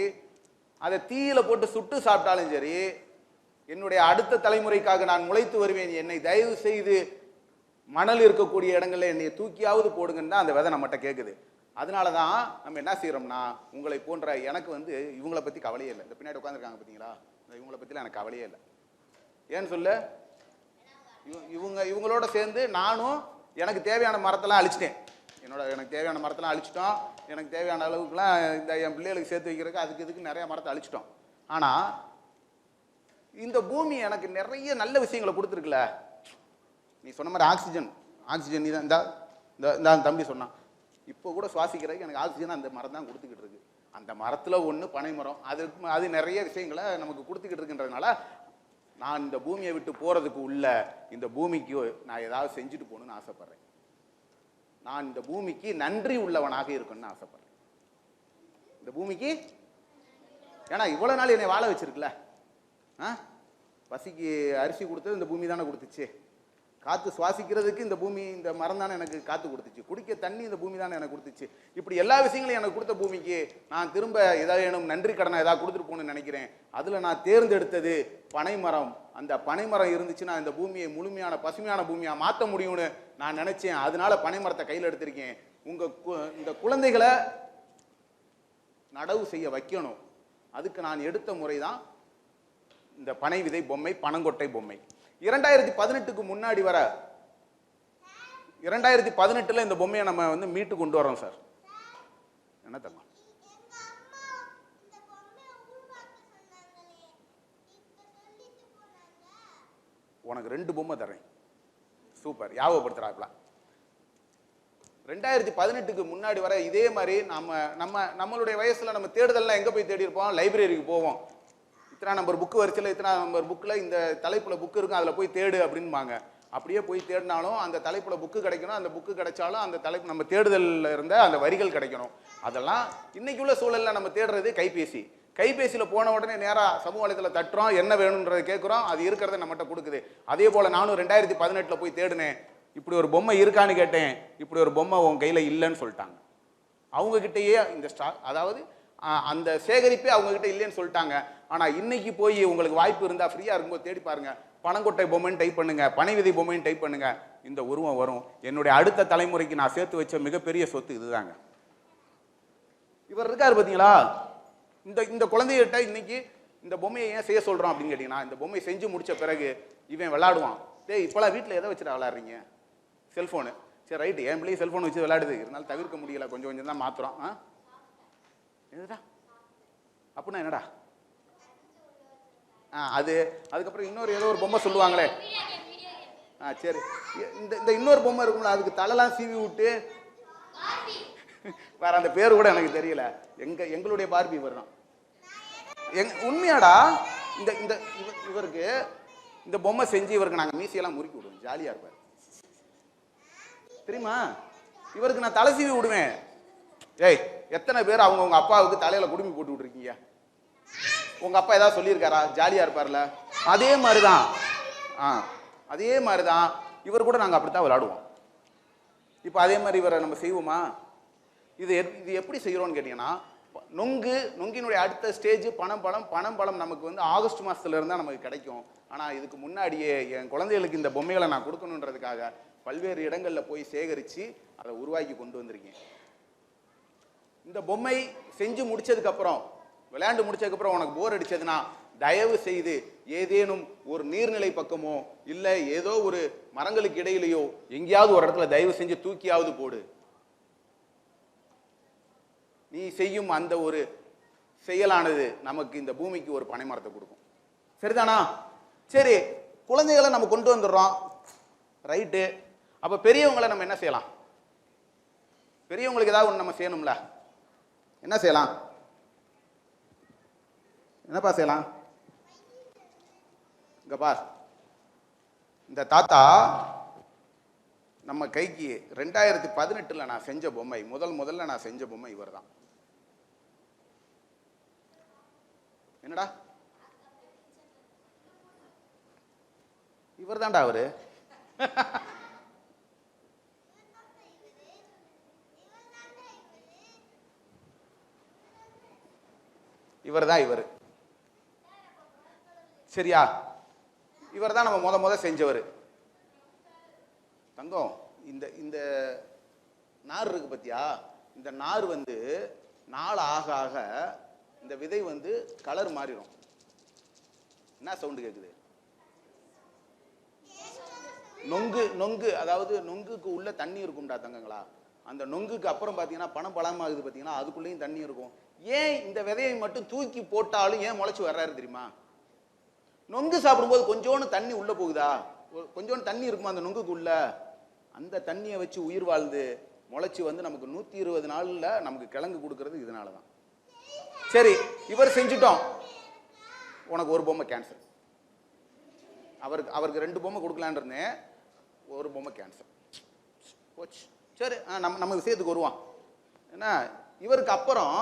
அதை தீயில போட்டு சுட்டு சாப்பிட்டாலும் சரி, என்னுடைய அடுத்த தலைமுறைக்காக நான் முளைத்து வருவேன், என்னை தயவு செய்து மணல் இருக்கக்கூடிய இடங்கள்ல என்னை தூக்கியாவது போடுங்கன்னு தான் அந்த விதை நம்மகிட்ட கேட்குது. அதனால தான் நம்ம என்ன செய்யறோம்னா, உங்களை போன்ற எனக்கு வந்து இவங்களை பற்றி கவலையே இல்லை. இந்த பின்னாடி உட்காந்துருக்காங்க பார்த்தீங்களா, இவங்களை பற்றிலாம் எனக்கு கவலையே இல்லை. ஏன்னு சொல்ல, இவங்களோட சேர்ந்து நானும் எனக்கு தேவையான மரத்தெல்லாம் அழிச்சிட்டேன். எனக்கு தேவையான மரத்தெல்லாம் அழிச்சிட்டோம். எனக்கு தேவையான அளவுக்குலாம் இந்த என் பிள்ளைகளுக்கு சேர்த்து வைக்கிறதுக்கு இதுக்கு நிறைய மரத்தை அழிச்சிட்டோம். ஆனால் இந்த பூமி எனக்கு நிறைய நல்ல விஷயங்களை கொடுத்துருக்குல்ல. நீ சொன்ன மாதிரி ஆக்சிஜன் நீ தான் இந்த தம்பி சொன்னான். இப்போ கூட சுவாசிக்கிறதுக்கு எனக்கு ஆக்சிஜன் அந்த மரம் தான் கொடுத்துக்கிட்டு இருக்கு. அந்த மரத்தில் ஒன்று பனை மரம், அது நிறைய விஷயங்களை நமக்கு கொடுத்துக்கிட்டு இருக்குன்றதுனால நான் இந்த பூமியை விட்டு போகிறதுக்கு உள்ள இந்த பூமிக்கு நான் ஏதாவது செஞ்சுட்டு போகணுன்னு ஆசைப்பட்றேன். நான் இந்த பூமிக்கு நன்றி உள்ளவனாக இருக்கணும்னு ஆசைப்பட்றேன். இந்த பூமிக்கு, ஏன்னா இவ்வளோ நாள் என்னை வாழ வச்சிருக்குல்ல, பசிக்கு அரிசி கொடுத்தது இந்த பூமி தானே கொடுத்துச்சு, காற்று சுவாசிக்கிறதுக்கு இந்த பூமி இந்த மரம் தானே எனக்கு காற்று கொடுத்துச்சு, குடிக்க தண்ணி இந்த பூமி தானே எனக்கு கொடுத்துச்சு. இப்படி எல்லா விஷயங்களையும் எனக்கு கொடுத்த பூமிக்கு நான் திரும்ப ஏதாவது நன்றி கடனை ஏதாவது கொடுத்துட்டு போகணும்னு நினைக்கிறேன். அதில் நான் தேர்ந்தெடுத்தது பனைமரம். அந்த பனைமரம் இருந்துச்சுன்னா இந்த பூமியை முழுமையான பசுமையான பூமியாக மாற்ற முடியும்னு நான் நினைச்சேன். அதனால பனைமரத்தை கையில் எடுத்திருக்கேன். இந்த குழந்தைகளை நடவு செய்ய வைக்கணும். அதுக்கு நான் எடுத்த முறை தான் இந்த பனை விதை பொம்மை, பனங்கொட்டை பொம்மை. 2018க்கு முன்னாடி வர 2018ல் இந்த பொம்மையை நம்ம வந்து மீட்டு கொண்டு வரோம் சார். என்ன தங்கம்? உனக்கு 2 பொம்மை தரேன். சூப்பர், ஞாபகப்படுத்துறாப்ல. 2018க்கு முன்னாடி வர இதே மாதிரி நம்மளுடைய வயசுல நம்ம தேடுதல்லாம் எங்க போய் தேடி இருப்போம்? லைப்ரரிக்கு போவோம். இத்தனை நம்பர் புக்கு வரிசையில் இத்தனை நம்பர் புக்கில் இந்த தலைப்பில் புக்கு இருக்கும், அதில் போய் தேடு அப்படின்பாங்க. அப்படியே போய் தேடினாலும் அந்த தலைப்பில் புக்கு கிடைக்கணும், அந்த புக்கு கிடைச்சாலும் அந்த தலைப்பு நம்ம தேடுதலில் இருந்த அந்த வரிகள் கிடைக்கணும். அதெல்லாம் இன்னைக்கு உள்ள சூழலில் நம்ம தேடுறது கைபேசி. கைபேசியில் போன உடனே நேராக சமூக வலைத்தளத்தில் தட்டுறோம், என்ன வேணுன்றதை கேட்குறோம், அது இருக்கிறத நம்மகிட்ட கொடுக்குது. அதே போல் நானும் 2018ல் போய் தேடினேன், இப்படி ஒரு பொம்மை இருக்கான்னு கேட்டேன். இப்படி ஒரு பொம்மை உன் கையில் இல்லைன்னு சொல்லிட்டாங்க. அவங்ககிட்டயே இந்த அதாவது அந்த சேகரிப்பே அவங்ககிட்ட இல்லைன்னு சொல்லிட்டாங்க. ஆனால் இன்னைக்கு போய் உங்களுக்கு வாய்ப்பு இருந்தால் ஃப்ரீயாக இருக்கும்போது தேடி பாருங்க, பனங்கொட்டை பொம்மைன்னு டைப் பண்ணுங்க, பனை விதை பொம்மைன்னு டைப் பண்ணுங்க, இந்த உருவம் வரும். என்னுடைய அடுத்த தலைமுறைக்கு நான் சேர்த்து வச்ச மிகப்பெரிய சொத்து இதுதாங்க. இவர் இருக்காரு பார்த்தீங்களா, இந்த குழந்தைகிட்ட இன்னைக்கு இந்த பொம்மையை ஏன் செய்ய சொல்கிறோம் அப்படின்னு கேட்டிங்கன்னா, இந்த பொம்மை செஞ்சு முடிச்ச பிறகு இவன் விளையாடுவான். இப்போலாம் வீட்டில் எதை வச்சுட்டு விளையாடுறீங்க? செல்ஃபோனு. சரி ரைட்டு, என் பிள்ளையை செல்ஃபோன் வச்சு விளையாடுது, இருந்தாலும் தவிர்க்க முடியல, கொஞ்சம் கொஞ்சம் தான் மாற்றுறோம். என்னடா அப்படின்னா என்னடா? அதுக்கப்புறம் இன்னொரு ஏதோ ஒரு பொம்மை சொல்லுவாங்களே. சரி, இந்த இன்னொரு பொம்மை இருக்கும்ல, அதுக்கு தலைலாம் சீவி விட்டு வேற அந்த பேர் கூட எனக்கு தெரியல. எங்களுடைய பார்பி இவர் தான். உண்மையாடா? இவருக்கு இந்த பொம்மை செஞ்சு இவருக்கு நாங்கள் மீசையெல்லாம் முறுக்கி விடுவோம், ஜாலியாக இருப்பார் தெரியுமா? இவருக்கு நான் தலை சீவி விடுவேன். ஏய், எத்தனை பேர் அவங்க அப்பாவுக்கு தலையில குடுமி போட்டு விட்டுருக்கீங்க? உங்க அப்பா ஏதாவது சொல்லியிருக்காரா? ஜாலியா இருப்பார்ல. அதே மாதிரிதான் அதே மாதிரிதான் இவர் கூட நாங்கள் அப்படித்தான் விளையாடுவோம். இப்போ அதே மாதிரி இவரை நம்ம செய்வோமா? இது எப்படி செய்கிறோம்னு கேட்டிங்கன்னா, நொங்கினுடைய அடுத்த ஸ்டேஜ் பனம்பழம் நமக்கு வந்து ஆகஸ்ட் மாதத்துல இருந்தால் நமக்கு கிடைக்கும். ஆனால் இதுக்கு முன்னாடியே என் குழந்தைகளுக்கு இந்த பொம்மைகளை நான் கொடுக்கணுன்றதுக்காக பல்வேறு இடங்களில் போய் சேகரித்து அதை உருவாக்கி கொண்டு வந்திருக்கேன். இந்த பொம்மை செஞ்சு முடிச்சதுக்கப்புறம், விளையாண்டு முடிச்சதுக்கப்புறம் உனக்கு போர் அடிச்சதுன்னா தயவு செய்து ஏதேனும் ஒரு நீர்நிலை பக்கமோ இல்லை ஏதோ ஒரு மரங்களுக்கு இடையிலையோ எங்கேயாவது ஒரு இடத்துல தயவு செஞ்சு தூக்கியாவது போடு. நீ செய்யும் அந்த ஒரு செயலானது நமக்கு இந்த பூமிக்கு ஒரு பனைமரத்தை கொடுக்கும். சரிதானா? சரி, குழந்தைகளை நம்ம கொண்டு வந்துடுறோம், ரைட்டு. அப்போ பெரியவங்களை நம்ம என்ன செய்யலாம்? பெரியவங்களுக்கு ஏதாவது ஒன்று நம்ம செய்யணும்ல. என்ன செய்யலாம்? என்னப்பா செய்யலாம்? இங்க பார், இந்த தாத்தா நம்ம கைக்கு 2018ல் நான் செஞ்ச பொம்மை, முதல்ல நான் செஞ்ச பொம்மை இவர் தான். என்னடா இவர் தான்டா அவரு. இவர் தான் இவர். சரியா? இவர் தான் நம்ம முத செஞ்சவர். தங்கம், இந்த நார் இருக்கு பத்தியா? இந்த நார் வந்து நாள் ஆக ஆக இந்த விதை வந்து கலர் மாறிடும். என்ன சவுண்டு கேக்குது? நொங்கு அதாவது நொங்குக்கு உள்ள தண்ணி இருக்கும்டா தங்கங்களா. அந்த நொங்குக்கு அப்புறம் பார்த்தீங்கன்னா பழமாகுது பார்த்தீங்கன்னா, அதுக்குள்ளேயும் தண்ணி இருக்கும். ஏன் இந்த விதையை மட்டும் தூக்கி போட்டாலும் ஏன் முளைச்சி வர்றாரு தெரியுமா? நொங்கு சாப்பிடும்போது கொஞ்சோண்டு தண்ணி உள்ள போகுதா? கொஞ்சோண்டு தண்ணி இருக்குமா அந்த நொங்குக்குள்ள? அந்த தண்ணியை வச்சு உயிர் வாழ்ந்து முளைச்சி வந்து நமக்கு 120 நாள்ல நமக்கு கிழங்கு கொடுக்கறது இதனால தான். சரி, இவர் செஞ்சுட்டோம், உனக்கு ஒரு பொம்மை கேன்சல். அவருக்கு 2 பொம்மை கொடுக்கலான்னு இருந்தேன், ஒரு பொம்மை கேன்சல் போச்சு. சரி, நம்ம விஷயத்துக்கு வருவான். ஏன்னா இவருக்கு அப்புறம்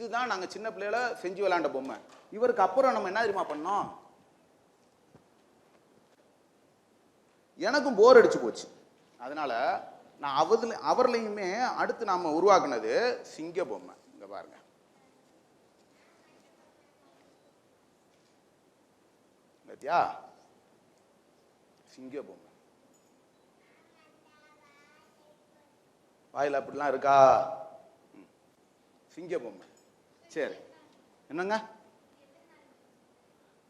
இதுதான் நாங்க சின்ன பிள்ளையில செஞ்சு விளையாண்ட பொம்மை. இவருக்கு அப்புறம் நம்ம என்ன தெரியுமா பண்ணோம்? எனக்கும் போர் அடிச்சு போச்சு. அதனால நான் அவர்லையுமே அடுத்து நாம உருவாக்குனது சிங்க பொம்மை. இங்க பாருங்க, பாத்தியா? சிங்க பொம்மை வாயில அப்படிலாம் இருக்கா? சிங்க பொம்மை. சரி, என்னங்க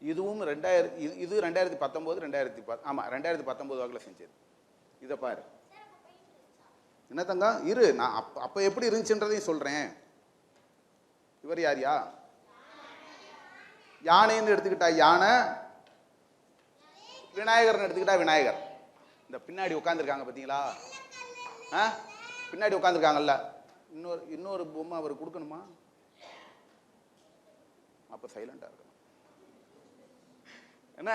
இதுவும் 2019 ஆமா 2019 வாக்கில் செஞ்சது. இதை பாரு. என்ன தங்க இரு, நான் அப்ப எப்படி இருந்துச்சுன்றதையும் சொல்றேன். இவர் யாரியா? யானைன்னு எடுத்துக்கிட்டா யானை, விநாயகர்னு எடுத்துக்கிட்டா விநாயகர். இந்த பின்னாடி உட்காந்துருக்காங்க பார்த்தீங்களா? பின்னாடி உட்காந்துருக்காங்கல்ல, இன்னொரு பொம்மை அவர் கொடுக்கணுமா? அப்ப சைலண்டா இருக்கணும். என்ன,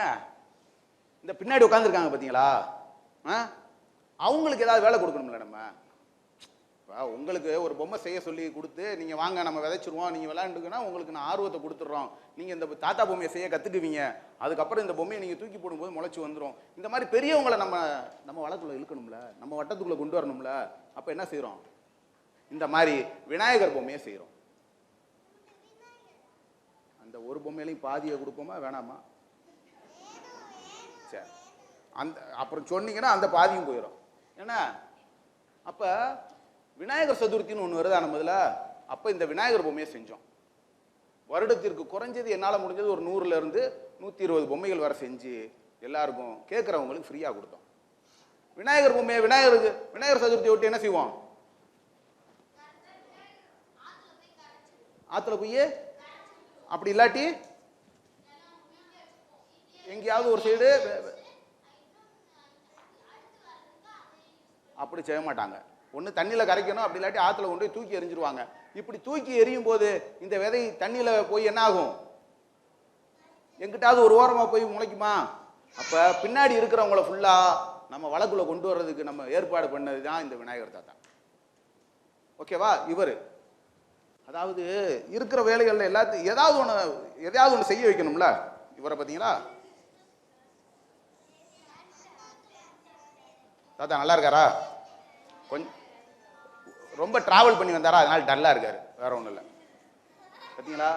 இந்த பின்னாடி உட்காந்துருக்காங்க பார்த்தீங்களா? அவங்களுக்கு ஏதாவது வேலை கொடுக்கணும்ல நம்ம. உங்களுக்கு ஒரு பொம்மை செய்ய சொல்லி கொடுத்து நீங்க வாங்க நம்ம விதைச்சிருவோம், நீங்க விளையாண்டுங்கன்னா உங்களுக்கு நான் ஆர்வத்தை கொடுத்துட்றோம், நீங்க இந்த தாத்தா பொம்மையை செய்ய கத்துக்குவீங்க, அதுக்கப்புறம் இந்த பொம்மையை நீங்க தூக்கி போடும்போது முளைச்சு வந்துடும். இந்த மாதிரி பெரியவங்களை நம்ம வழக்குள்ள இழுக்கணும்ல, நம்ம வட்டத்துக்குள்ள கொண்டு வரணும்ல. அப்ப என்ன செய்யறோம்? இந்த மாதிரி விநாயகர் பொம்மையை செய்யறோம். அந்த ஒரு பொம்மையிலையும் பாதியை கொடுப்போமா வேணாமா? சரி, அப்புறம் சொன்னீங்கன்னா அந்த பாதியும் போயிடும். ஏன்னா அப்ப விநாயகர் சதுர்த்தின்னு ஒன்று வருதா நம்ம இதில். அப்போ இந்த விநாயகர் பொம்மையை செஞ்சோம். வருடத்திற்கு குறைஞ்சது என்னால் முடிஞ்சது ஒரு 100லேருந்து 120 பொம்மைகள் வர செஞ்சு எல்லாருக்கும் கேட்குறவங்களுக்கு ஃப்ரீயாக கொடுத்தோம். விநாயகர் பொம்மையை விநாயகர் சதுர்த்தியை ஒட்டி என்ன செய்வோம்? ஆற்றுல போய், அப்படி இல்லாட்டி எங்கேயாவது ஒரு சைடு அப்படி செய்ய மாட்டாங்க. ஒன்று தண்ணியில் கரைக்கணும், அப்படி இல்லாட்டி ஆற்றுல கொண்டு போய் தூக்கி எறிஞ்சிருவாங்க. இப்படி தூக்கி எறியும் போது இந்த விதை தண்ணியில் போய் என்ன ஆகும்? எங்கிட்டாவது ஒரு ஓரமாக போய் முளைக்குமா? அப்போ பின்னாடி இருக்கிறவங்கள ஃபுல்லாக நம்ம வழக்குள்ள கொண்டு வர்றதுக்கு நம்ம ஏற்பாடு பண்ணது தான் இந்த விநாயகர் தாத்தா. ஓகேவா? இவர் அதாவது இருக்கிற வேலைகளில் எல்லாத்தையும் எதையாவது ஒன்று செய்ய வைக்கணும்ல. இவரை பார்த்தீங்களா? தாத்தா நல்லா இருக்காரா? கொஞ்சம் ரொம்ப டிராவல் பண்ணி வந்தாரா, அதனால டல்லா இருக்காரு, வேற ஒன்றும் இல்லை. பார்த்தீங்களா?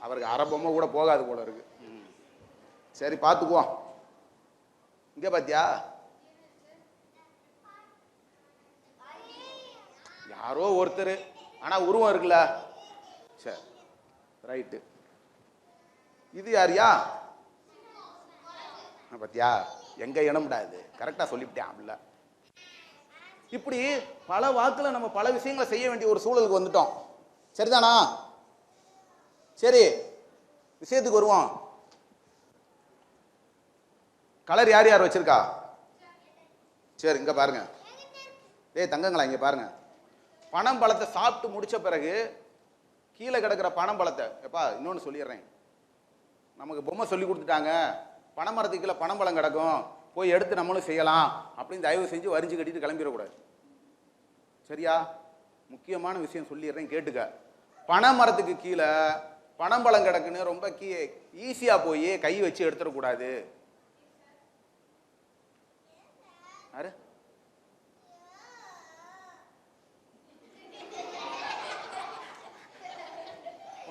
அவருக்கு அரை பொம்மை கூட போகாது போல இருக்கு. சரி பார்த்துக்குவோம். இங்க பாத்தியா? யாரோ ஒருத்தர், ஆனா உருவம் இருக்குல்ல. சரி ரைட்டு. இது யாரியா? பாத்தியா, எங்க இனம்டாது கரெக்டா சொல்லிவிட்டேன். அப்படில இப்படி பல வாக்குல நம்ம பல விஷயங்களை செய்ய வேண்டிய ஒரு சூழலுக்கு வந்துட்டோம். சரிதானா? சரி, விஷயத்துக்கு வருவோம். கலர் யார் யார் வச்சிருக்கா? சரி இங்க பாருங்க. ஏய் தங்கங்களா, இங்க பாருங்க. பனம் பழத்தை சாப்பிட்டு முடிச்ச பிறகு கீழே கிடக்கிற பனம் பழத்தை, எப்பா இன்னொன்னு சொல்லிடுறேன், நமக்கு பொம்மை சொல்லி கொடுத்துட்டாங்க, பனைமரத்துக்கு கீழே பனம்பழம் கிடக்கும், போய் எடுத்து நம்மளும் செய்யலாம் அப்படின்னு தயவு செஞ்சு வரிஞ்சு கட்டிட்டு கிளம்பிடக்கூடாது. சரியா? முக்கியமான விஷயம் சொல்லிடுறேன், கேட்டுக்க. பனைமரத்துக்கு கீழே பனம்பழம் கிடக்குன்னு ரொம்ப ஈஸியா போய் கை வச்சு எடுத்துடக்கூடாது.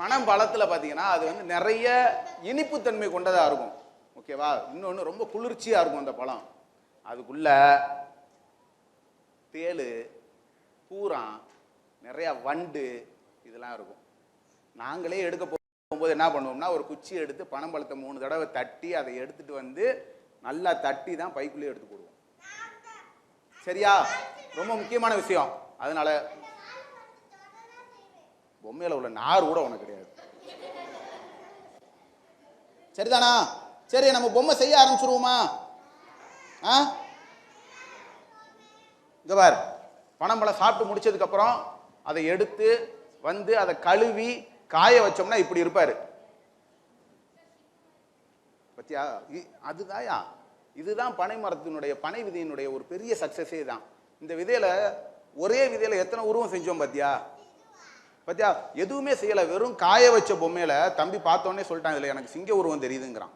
பனம் பழத்துல பாத்தீங்கன்னா அது வந்து நிறைய இனிப்புத்தன்மை கொண்டதா இருக்கும். ஓகேவா? இன்னொன்று ரொம்ப குளிர்ச்சியா இருக்கும் அந்த பழம். அதுக்குள்ள தேளு, பூரான், நிறைய வண்டு இதெல்லாம் இருக்கும். நாங்களே எடுக்க போகும்போது என்ன பண்ணுவோம்னா, ஒரு குச்சி எடுத்து பனம்பழத்தை 3 தடவை தட்டி அதை எடுத்துட்டு வந்து நல்லா தட்டி தான் பைக்குள்ளேயே எடுத்து போடுவோம். சரியா? ரொம்ப முக்கியமான விஷயம். அதனால பொம்மையில உள்ள நார் கூட உனக்கு கிடையாது. சரிதானா? சரி, நம்ம பொம்மை செய்ய ஆரம்பிச்சிருவோமா? இங்க பாரு, பனம்பழம் சாப்பிட்டு முடிச்சதுக்கு அப்புறம் அதை எடுத்து வந்து அதை கழுவி காய வச்சோம்னா இப்படி இருப்பாரு. பத்தியா? அதுதாயா, இதுதான் பனை மரத்தினுடைய பனை விதையினுடைய ஒரு பெரிய சக்சஸே தான். இந்த விதையில ஒரே விதையில எத்தனை உருவம் செஞ்சோம் பாத்தியா? பாத்தியா? எதுவுமே செய்யல, வெறும் காய வச்ச பொம்மையில தம்பி பார்த்தோன்னே சொல்லிட்டான் இதுல எனக்கு சிங்க உருவம் தெரியுதுங்கிறான்.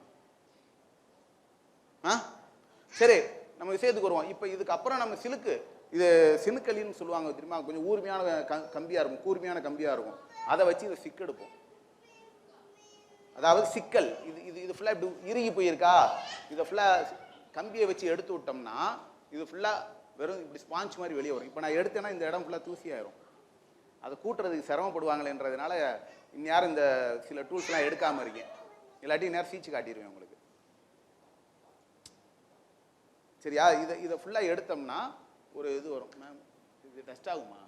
சரி, நம்ம விஷயத்துக்கு வருவோம். இப்ப இதுக்கு அப்புறம் நம்ம சிலுக்கு, இது சினுக்களின்னு சொல்லுவாங்க தெரியுமா, கொஞ்சம் ஊர்மையான கம்பியா இருக்கும், கூர்மையான கம்பியா இருக்கும். அதை வச்சு இதை சிக்கெடுப்போம். அதாவது சிக்கல் இது இது இது ஃபுல்லா இப்படி இறுகி போயிருக்கா, இதை ஃபுல்லா கம்பியை வச்சு எடுத்து விட்டோம்னா இது ஃபுல்லா வெறும் இப்படி ஸ்பாஞ்ச் மாதிரி வெளியே வரும். இப்போ நான் எடுத்தேன்னா இந்த இடம் ஃபுல்லா தூசி ஆயிரும். அதை கூட்டுறதுக்கு சிரமப்படுவாங்களேன்றதுனால இந்நேரம் இந்த சில டூல்ஸ்லாம் எடுக்காம இருக்கேன். இல்லாட்டி நேரம் சீச்சு காட்டிடுவேன் உங்களுக்கு. சரியா? இதை ஃபுல்லா எடுத்தோம்னா ஒரு இது வரும். மேம் இது டஸ்ட் ஆகுமா?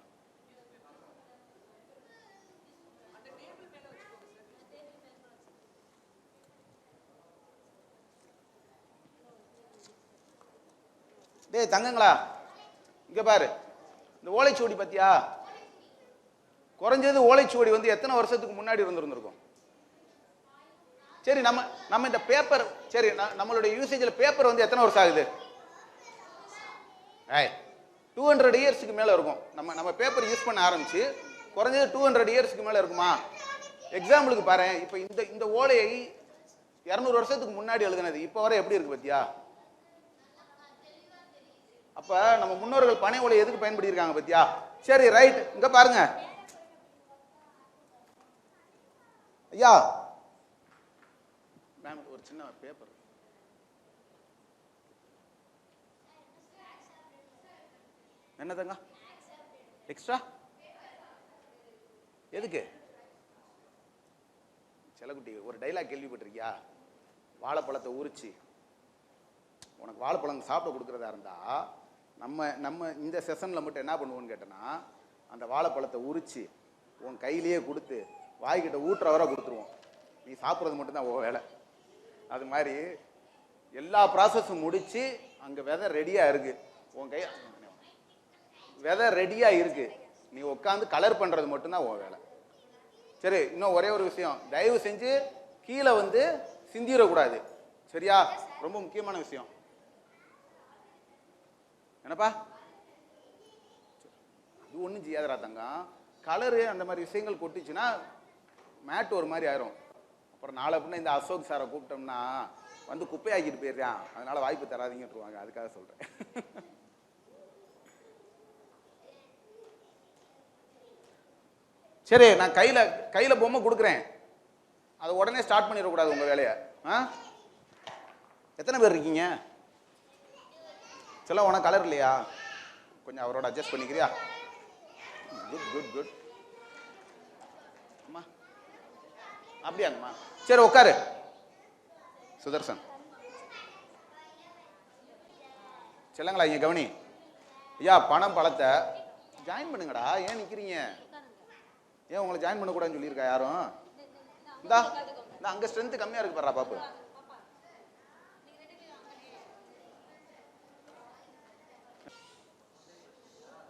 டேய் தங்கங்களா, இங்க பாரு, இந்த ஓலைச்சுவடி பத்தியா? குறைஞ்சது ஓலைச்சுவடி வந்து எத்தனை வருஷத்துக்கு முன்னாடி இருந்திருக்கும்? சரி, நம்ம இந்த பேப்பர், சரி நம்மளுடைய யூசேஜில் பேப்பர் வந்து எத்தனை வருஷம் ஆகுது? 200 இயர்ஸ்க்கு மேல இருக்கும். நம்ம பேப்பர் யூஸ் பண்ண ஆரம்பிச்சு குறைஞ்சது 200 இயர்ஸ்க்கு மேல இருக்குமா? எக்ஸாம்பிளுக்கு பாரு, இப்ப இந்த ஓலையை 200 வருஷத்துக்கு முன்னாடி எழுதுனது இப்ப வரை எப்படி இருக்கு பத்தியா? அப்ப நம்ம முன்னோர்கள் பனை ஓலை எதுக்கு பயன்படுத்தியிருக்காங்க பத்தியா? சரி ரைட், இங்க பாருங்க ஐயா, மேம் ஒரு சின்ன பேப்பர். என்னதுங்க எக்ஸ்ட்ரா? எதுக்கு? செல்லக்குட்டி, ஒரு டைலாக் கேள்விப்பட்டிருக்கியா? வாழைப்பழத்தை உரிச்சு உனக்கு வாழைப்பழம் சாப்பிட கொடுக்கறதா இருந்தா நம்ம இந்த செஷன்ல மட்டும் என்ன பண்ணுவோம்னு கேட்டனா, அந்த வாழைப்பழத்தை உரிச்சு உன் கையிலேயே கொடுத்து வாய்கிட்ட ஊட்டுற வரை கொடுத்துருவோம். நீ சாப்பிட்றது மட்டும்தான் ஓ வேலை. அது மாதிரி எல்லா ப்ராசஸும் முடிச்சு அங்க விதை ரெடியா இருக்கு, உன் கை விதை ரெடியா இருக்கு, நீ உட்காந்து கலர் பண்றது மட்டும்தான் உன் வேலை. சரி, இன்னும் ஒரே ஒரு விஷயம், தயவு செஞ்சு கீழே வந்து சிந்திடக்கூடாது. சரியா? ரொம்ப முக்கியமான விஷயம். என்னப்பா? இது ஒன்றும் செய்யாதரா தங்கம். கலரு அந்த மாதிரி விஷயங்கள் கொட்டிச்சுன்னா மேட் ஒரு மாதிரி ஆயிரும். அப்புறம் நாளை அப்படின்னா இந்த அசோக் சாரை கூப்பிட்டோம்னா வந்து குப்பையாக்கிட்டு போயிடுறான், அதனால வாய்ப்பு தராதீங்கன்றுவாங்க. அதுக்காக சொல்றேன். சரி, நான் கையில பொம்மை கொடுக்குறேன், அதை உடனே ஸ்டார்ட் பண்ணிடக்கூடாது உங்க வேலையை. எத்தனை பேர் இருக்கீங்க? சொல்ல உனக்கு கலர் இல்லையா? கொஞ்சம் அவரோட அட்ஜஸ்ட் பண்ணிக்கிறியா? Good good good. அம்மா அப்படியாங்கம்மா, சரி உட்காரு. சுதர்சன் செல்லங்களா, இங்க கவனி. ஐயா, பணம் பழத்தை ஜாயின் பண்ணுங்கடா. ஏன் நிக்கிறீங்க? ஏன் உங்களை ஜாயின் பண்ணக்கூடாதுன்னு சொல்லியிருக்கா யாரும்? இந்தா அங்க ஸ்ட்ரென்த் கம்மியா இருக்கு பாரு பாப்பு.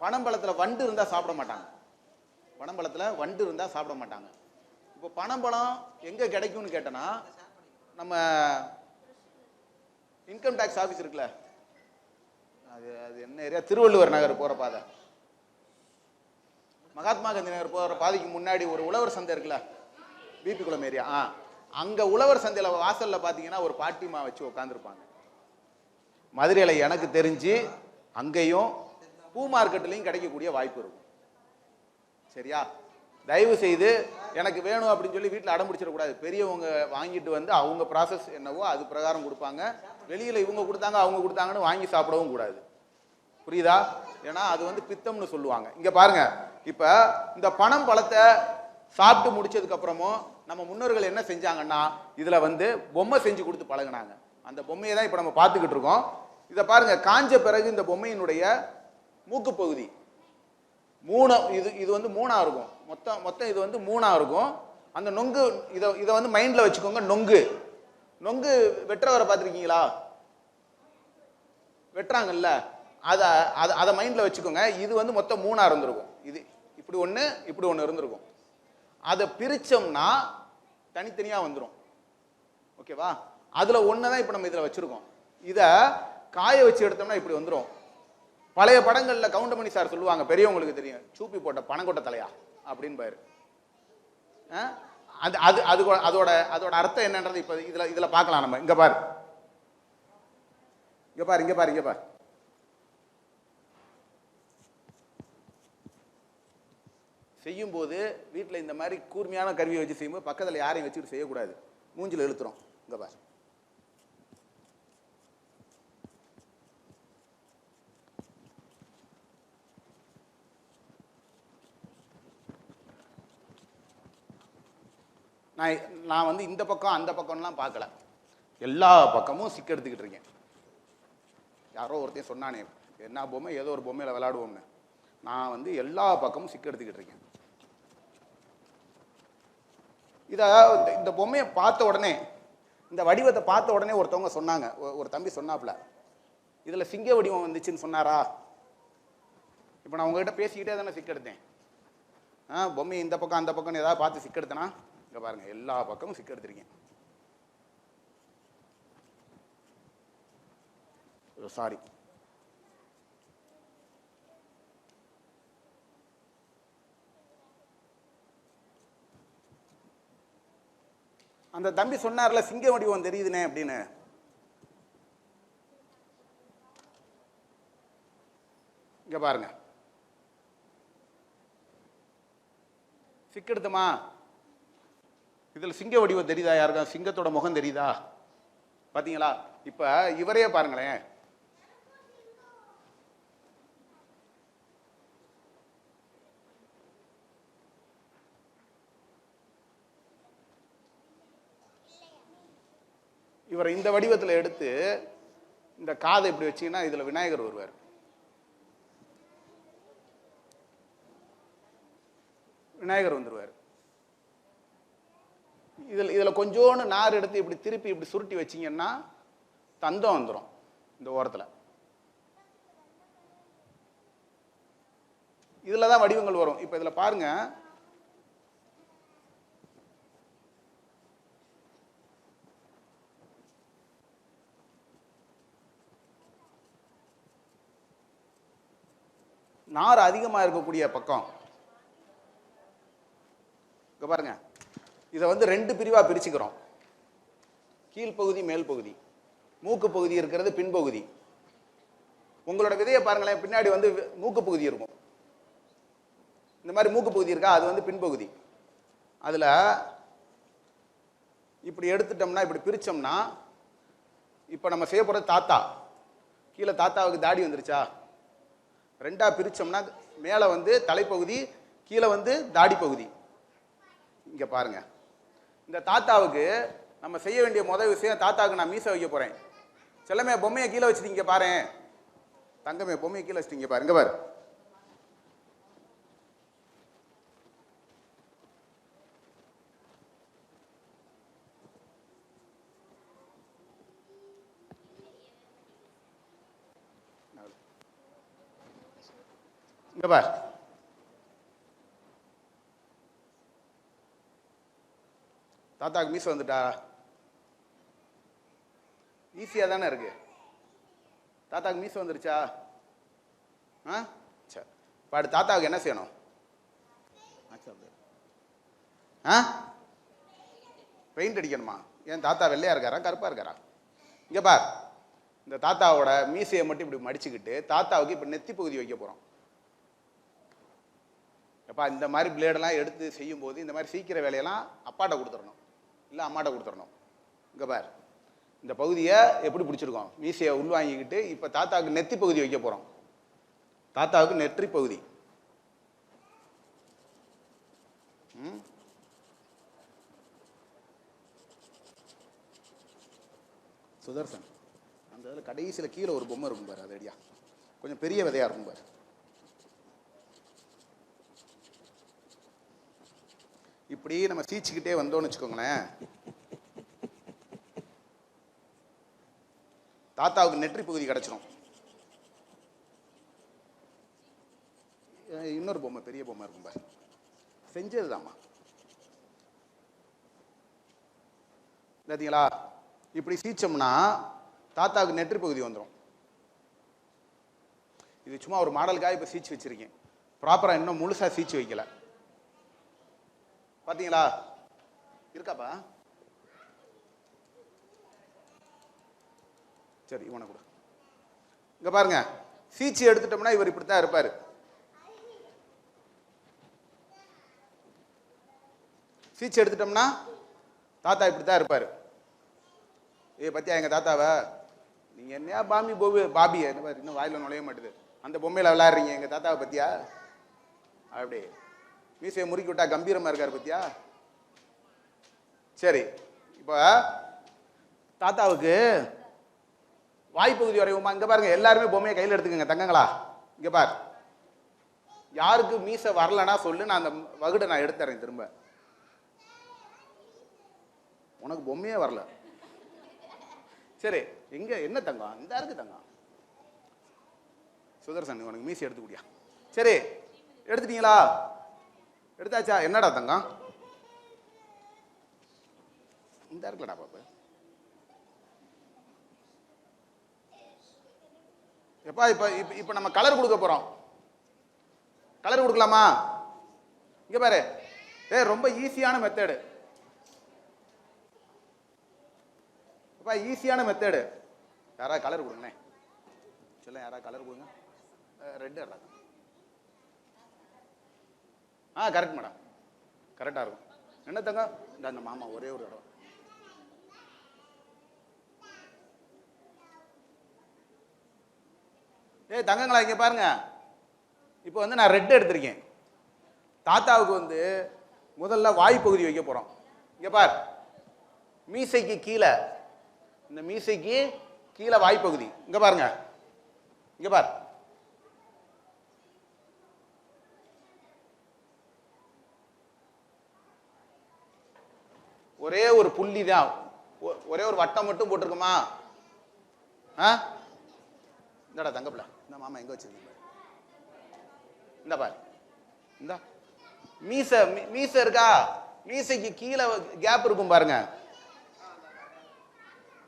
பனம்பழத்துல வண்டு இருந்தா சாப்பிட மாட்டாங்க. பனம்பழத்துல வண்டு இருந்தா சாப்பிட மாட்டாங்க. இப்போ பனம்பழம் எங்க கிடைக்கும்னு கேட்டனா, நம்ம இன்கம் டாக்ஸ் ஆபீஸ் இருக்குல்ல, அது என்ன ஏரியா, திருவள்ளுவர் நகர் போற பாதை, மகாத்மா காந்தி நகர் போற பாதைக்கு முன்னாடி ஒரு உழவர் சந்தை இருக்குல்ல, பிபி குளம் ஏரியா, அங்க உழவர் சந்தையில வாசல்ல பாத்தீங்கன்னா ஒரு பாட்டிமா வச்சு உட்காந்துருப்பாங்க. மதுரையில எனக்கு தெரிஞ்சு அங்கேயும் பூ மார்க்கெட்லையும் கிடைக்கக்கூடிய வாய்ப்பு இருக்கும். சரியா? தயவு செய்து எனக்கு வேணும் அப்படின்னு சொல்லி வீட்டில் அடம் பிடிச்சிடக்கூடாது. பெரியவங்க வாங்கிட்டு வந்து அவங்க ப்ராசஸ் என்னவோ அது பிரகாரம் கொடுப்பாங்க. வெளியில இவங்க கொடுத்தாங்க அவங்க கொடுத்தாங்கன்னு வாங்கி சாப்பிடவும் கூடாது. புரியுதா? ஏன்னா அது வந்து பித்தம்னு சொல்லுவாங்க. இங்க பாருங்க, இப்ப இந்த பனம் பழத்தை சாப்பிட்டு முடிச்சதுக்கு அப்புறமும் நம்ம முன்னோர்கள் என்ன செஞ்சாங்கன்னா, இதுல வந்து பொம்மை செஞ்சு கொடுத்து பழகினாங்க. அந்த பொம்மையை தான் இப்ப நம்ம பார்த்துக்கிட்டு இருக்கோம். இதை பாருங்க, காஞ்ச பிறகு இந்த பொம்மையினுடைய மூக்கு பகுதி இது வந்து மூணா இருக்கும். மொத்தம் இது வந்து மூணா இருக்கும். அந்த நொங்கு இதை வந்து மைண்ட்ல வச்சுக்கோங்க. நொங்கு வெட்டுறவரை பார்த்துருக்கீங்களா? வெட்டுறாங்கல்ல, அதை மைண்ட்ல வச்சுக்கோங்க. இது வந்து மொத்தம் மூணா இருந்திருக்கும். இது இப்படி ஒன்று இருந்திருக்கும். அதை பிரிச்சோம்னா தனித்தனியா வந்துடும். ஓகேவா? அதுல ஒண்ணுதான் இப்ப நம்ம இதுல வச்சிருக்கோம். இதை காய வச்சு எடுத்தோம்னா இப்படி வந்துடும். பழைய படங்கள்ல கவுண்டமணி சார் சொல்லுவாங்க, பெரியவங்களுக்கு தெரியும், சூப்பி போட்ட பணங்கொட்ட தலையா அப்படின்னு பாரு. அது அது அது அதோட அதோட அர்த்தம் என்னன்றது இப்ப இதுல பார்க்கலாம் நம்ம. இங்க பாரு, இங்க பாரு, இங்க பாரு, இங்க பாரு. செய்யும் போது வீட்டில் இந்த மாதிரி கூர்மையான கருவியை வச்சு செய்யும்போது பக்கத்தில் யாரையும் வச்சுட்டு செய்யக்கூடாது, மூஞ்சில் இழுத்துரும். இங்க பாரு, நான் வந்து இந்த பக்கம் அந்த பக்கம்லாம் பார்க்கல, எல்லா பக்கமும் சிக்க எடுத்துக்கிட்டு இருக்கேன். யாரோ ஒருத்தையும் சொன்னானே, என்ன பொம்மை, ஏதோ ஒரு பொம்மையில விளையாடுவோம்னு, நான் வந்து எல்லா பக்கமும் சிக்க எடுத்துக்கிட்டு இருக்கேன். இந்த பொம்மையை பார்த்த உடனே, இந்த வடிவத்தை பார்த்த உடனே ஒருத்தவங்க சொன்னாங்க, ஒரு தம்பி சொன்னாப்ல, இதுல சிங்க வடிவம் வந்துச்சுன்னு சொன்னாரா? இப்போ நான் உங்ககிட்ட பேசிக்கிட்டே தானே சிக்கெடுத்தேன். பொம்மை இந்த பக்கம் அந்த பக்கம் ஏதாவது பார்த்து சிக்கெடுத்தனா? இங்க பாருங்க, எல்லா பக்கமும் சிக்கெடுத்திருக்கேன். சாரி. அந்த தம்பி சொன்னார்ல சிங்க வடிவம் தெரியுதுனே அப்படின்னு, இங்க பாருங்க, சிக்கெடுத்தமா? இதுல சிங்க வடிவம் தெரியுதா? யாருக்கா சிங்கத்தோட முகம் தெரியுதா? பாத்தீங்களா? இப்ப இவரே பாருங்களேன், இவரை இந்த வடிவத்தில் எடுத்து இந்த காதை இப்படி வச்சீங்கன்னா இதுல விநாயகர் வருவார். விநாயகர் வந்துருவார். இதுல கொஞ்சோன்னு நார் எடுத்து இப்படி திருப்பி இப்படி சுருட்டி வச்சீங்கன்னா தந்தம் வந்துடும் இந்த ஓரத்துல. இதுலதான் வடிவங்கள் வரும். இப்ப இதுல பாருங்க, நார் அதிகமா இருக்கக்கூடிய பக்கம் இங்க பாருங்க, இதை வந்து ரெண்டு பிரிவா பிரிச்சுக்கிறோம். கீழ்ப்பகுதி, மேல் பகுதி. மூக்கு பகுதி இருக்கிறது பின்பகுதி. உங்களோட விதையை பாருங்களேன், பின்னாடி வந்து மூக்கு பகுதி இருக்கும். இந்த மாதிரி மூக்கு பகுதி இருக்கா, அது வந்து பின்பகுதி. அதுல இப்படி எடுத்துட்டோம்னா, இப்படி பிரிச்சோம்னா, இப்ப நம்ம செய்ய போறது தாத்தா. கீழே தாத்தாவுக்கு தாடி வந்துருச்சா? ரெண்டா பிரிச்சோம்னா மேல வந்து தலைப்பகுதி, கீழே வந்து தாடி பகுதி. இங்க பாருங்க, இந்த தாத்தாவுக்கு நம்ம செய்ய வேண்டிய முதல் விஷயம், தாத்தாவுக்கு நான் மீசை வைக்க போறேன். செல்லமே பொம்மையை கீழே வச்சுட்டீங்க பாரு, தங்கமே பொம்மையை கீழே வச்சுட்டீங்க பாருங்க. பாரு, இங்க பாரு, தாத்தாவுக்கு மீசை வந்துட்டா? ஈஸியா தானே இருக்கு. தாத்தாவுக்கு மீசை வந்துருச்சா? சரி, பாடு. தாத்தாவுக்கு என்ன செய்யணும்? பெயிண்ட் அடிக்கணுமா? ஏன் தாத்தா வெள்ளையா இருக்காரா கருப்பா இருக்காரா? இங்க பார், இந்த தாத்தாவோட மீசையை மட்டும் இப்படி மடிச்சுக்கிட்டு தாத்தாவுக்கு இப்ப நெத்தி பகுதி வைக்க போறோம். எப்பா, இந்த மாதிரி பிளேடெல்லாம் எடுத்து செய்யும் போது இந்த மாதிரி சீக்கிர வேலையெல்லாம் அப்பாட்ட கொடுத்துடணும், இல்லை அம்மாட்ட கொடுத்துடணும். இங்கே பார், இந்த பகுதியை எப்படி பிடிச்சிருக்கோம், மீசையை உள்வாங்கிக்கிட்டு இப்போ தாத்தாவுக்கு நெத்தி பகுதி வைக்க போகிறோம். தாத்தாவுக்கு நெற்றி பகுதி. சுதர்சன், அந்த இதில் கடைசியில் கீழே ஒரு பொம்மை இருக்கும் பாரு, அது அடியா கொஞ்சம் பெரிய விதையா இருக்கும் பாரு. இப்படி நம்ம சீச்சுக்கிட்டே வந்தோம்னு வச்சுக்கோங்களேன், தாத்தாவுக்கு நெற்றி பகுதி கிடைச்சிடும். இன்னொரு பொம்மை, பெரிய பொம்மை இருக்கும் பாரு, செஞ்சதுதாம்மா. பார்த்தீங்களா? இப்படி சீச்சோம்னா தாத்தாவுக்கு நெற்றி பகுதி வந்துடும். இது சும்மா ஒரு மாடலுக்காக இப்போ சீச்சு வச்சிருக்கேன். ப்ராப்பராக இன்னும் முழுசா சீச்சு வைக்கல. பார்த்தீங்களா? இருக்காப்பா? சரி, இவனை கூட இங்க பாருங்க. சீச்சு எடுத்துட்டோம்னா இவர் இப்படித்தான் இருப்பாரு. சீச்சு எடுத்துட்டோம்னா தாத்தா இப்படித்தான் இருப்பாரு. பத்தியா எங்க தாத்தாவை? நீங்க என்னையா பாபி என்ன பாரு, இன்னும் வாயில நுழைய மாட்டுது. அந்த பொம்மையில விளையாடுறீங்க. எங்க தாத்தாவை பத்தியா? அப்படி மீசையை முறுக்கி விட்டா கம்பீரமா இருக்காரு பத்தியா? சரி, இப்ப தாத்தாவுக்கு வாய்ப்பகுதி வரையுமா? இங்க பாருங்க, எல்லாருமே பொம்மையை கையில் எடுத்துக்கங்க தங்கங்களா. இங்க பாரு, யாருக்கு மீசை வரலன்னா சொல்லு, நான் அந்த வகுடை நான் எடுத்துறேன் திரும்ப. உனக்கு பொம்மையே வரல. சரி, எங்க என்ன தங்கம்? இந்த இருக்கு தங்கம். சுதர்சன், உனக்கு மீசை எடுத்துக்கூடியா? சரி, எடுத்துட்டீங்களா? எடுத்தாச்சா? என்னடா தங்கம்? இந்த இருக்குல்லடா பாப்பா. எப்பா இப்ப இப்ப நம்ம கலர் கொடுக்க போறோம். கலர் கொடுக்கலாமா? இங்க பாரு, ரொம்ப ஈஸியான மெத்தடு. ஈஸியான மெத்தடு. யாராவது கலர் கொடுங்க சொல்ல, யாராவது கலர் கொடுங்க. ரெட். கரெக்ட் மேடம், கரெக்டா இருக்கும். என்ன தங்க? இந்த மாமா ஒரே ஒரு இடம். தங்கங்களா, இங்க பாருங்க. இப்போ வந்து நான் ரெட் எடுத்திருக்கேன். தாத்தாவுக்கு வந்து முதல்ல வாய்ப்பகுதி வைக்க போறோம். இங்க பார், மீசைக்கு கீழே, இந்த மீசைக்கு கீழே வாய்ப்பகுதி. இங்க பாருங்க, இங்க பார். ஒரே ஒரு புள்ளி தான், ஒரே ஒரு வட்டம் மட்டும் போட்டிருக்குமா? இந்தடா தங்கப்பிள்ள, இந்த மாமா எங்க வச்சிருக்கீங்க? இந்த பாரு, இந்த மீசை இருக்கா? மீசைக்கு கீழே கேப் இருக்கும் பாருங்க.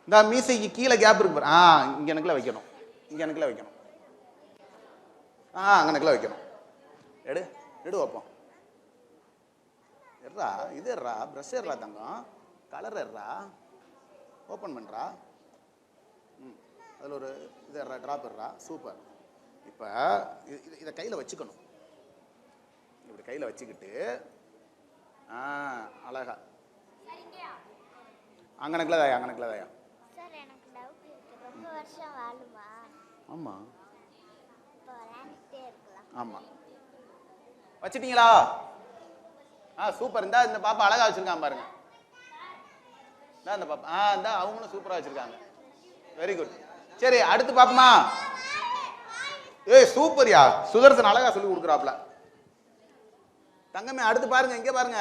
இந்த மீசைக்கு கீழே கேப் இருக்கு பாரு. இங்க எனக்குள்ள வைக்கணும், இங்க எனக்குள்ள வைக்கணும். அங்கனக்குள்ள வைக்கணும். எடு எடு வைப்போம். எட்ரா, இது எட்ரா, ப்ரஷ் எட்ரா தங்கம், கலர் எட்ரா, ஓப்பன் பண்ணுறா. அதில் ஒரு இது எட்ரா, ட்ராப் எட்ரா. சூப்பர். இப்போ இதை கையில் வச்சுக்கணும். இப்படி கையில் வச்சுக்கிட்டு அழகா அங்கனக்குள்ள தாயா, அங்கனக்குள்ள தாயா. ஆமா ஆமா, வச்சிட்டீங்களா? சூப்பர். இந்த பாப்பா அழகா வச்சிருக்காங்க பாருங்க. இந்த பாப்பா இந்த அவங்களும் சூப்பரா வச்சிருக்காங்க. Very good. சரி, அடுத்து பாப்போமா? சூப்பர்யா, சுதர்சன் அழகா சொல்லி கொடுக்குறாப்ல. தங்கமே, அடுத்து பாருங்க, இங்க பாருங்க.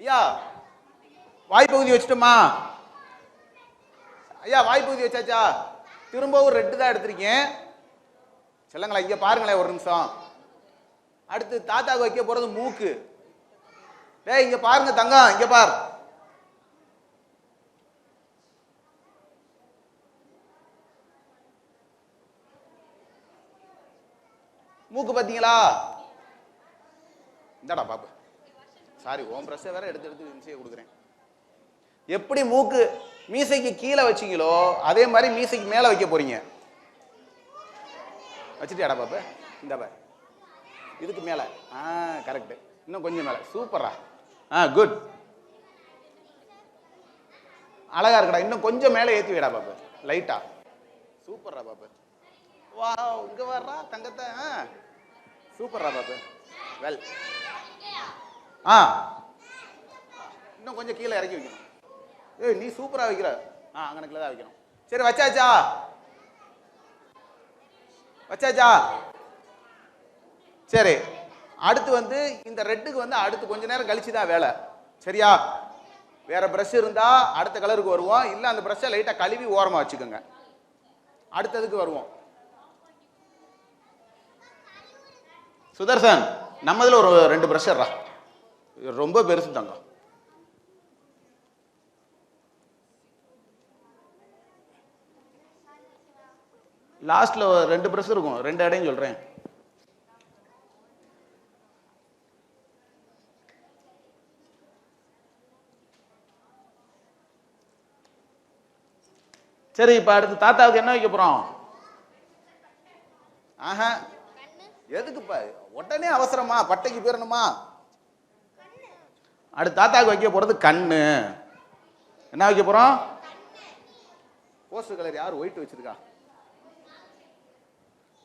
ஐயா, வாய்ப்பகுதி வச்சுட்டோமா? ஐயா, வாய்ப்பகுதி வச்சாச்சா? திரும்பவும் ரெட்டு தான் எடுத்திருக்கேன். சொல்லுங்களா, இங்க பாருங்களேன் ஒரு நிமிஷம். அடுத்து தாத்தாவுக்கு வைக்க போறது மூக்கு. இங்க பாருங்க தங்கம், இங்க பார். மூக்கு பாத்தீங்களா? இந்தடா பாப்பு, சாரி, ஓம் பிரஷ வேற எடுத்து மீசையை கொடுக்குறேன். எப்படி மூக்கு மீசைக்கு கீழே வச்சீங்களோ அதே மாதிரி மீசைக்கு மேல வைக்க போறீங்க. வச்சுட்டியாடா பாப்பு? இந்த பாரு, இதுக்கு மேல. கரெக்ட். இன்னும் கொஞ்சம் மேல. சூப்பரா. குட். அழகா இருக்குடா. இன்னும் கொஞ்சம் மேல ஏத்தி வைடா பாப்பு, லைட்டா. சூப்பர்ரா பாப்பு. வாவ், இங்க வர்றா தங்கத்தை. சூப்பர்ரா பாப்பு. வெல். இன்னும் கொஞ்சம் கீழே இறக்கி வைக்கணும். நீ சூப்பரா வைக்கிற. அங்கனக்குள்ள தான் வைக்கணும். சரி, வச்சாச்சா? வச்சாச்சா? சரி, அடுத்து வந்து இந்த ரெட்டுக்கு வந்து அடுத்து கொஞ்ச நேரம் கழிச்சு தான் வேலை. சரியா? வேற பிரஷ் இருந்தா அடுத்த கலருக்கு வருவோம். இல்ல அந்த பிரஷை லைட்டா கழுவி ஓரமா வச்சுக்கோங்க. அடுத்ததுக்கு வருவோம். சுதர்சன், நம்மதுல ஒரு 2 பிரஷ் ரொம்ப பெருசு தங்கம். லாஸ்ட்ல 2 பிரஸ் இருக்கும், 2 இடையும் சொல்றேன். சரி, இப்ப அடுத்து தாத்தாவுக்கு என்ன வைக்க போறோம்? ஆஹா, எதுக்குப்பா உடனே அவசரமா பட்டைக்கு போயிடணுமா? அடுத்து தாத்தாவுக்கு வைக்க போறது கண்ணு. என்ன வைக்க போறோம்? போஸ்டர் கலர் யார் ஒயிட் வச்சிருக்கா?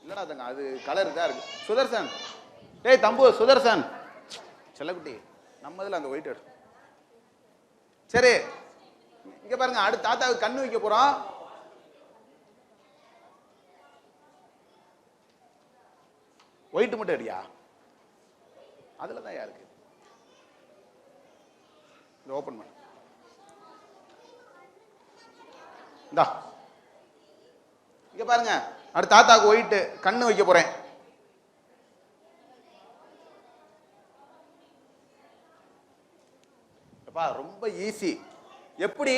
இல்லடா தங்க, அது கலர் தான் இருக்கு. சுதர்சன், டேய் தம்பு சுதர்சன், செல்லக்குட்டி, நம்ம இதுல அந்த ஒயிட் எடுத்து. சரி, இங்க பாருங்க, அடுத்து தாத்தாவுக்கு கண்ணு வைக்க போறோம். ஒயிட் மட்டும் அடியா, அதுல தான் யாருக்கு ஓபன் பண்ண. இந்தா இங்க பாருங்க, அடுத்து தாத்தாவுக்கு ஒயிட் கண்ணு வைக்க போறேன். ரொம்ப ஈஸி. எப்படி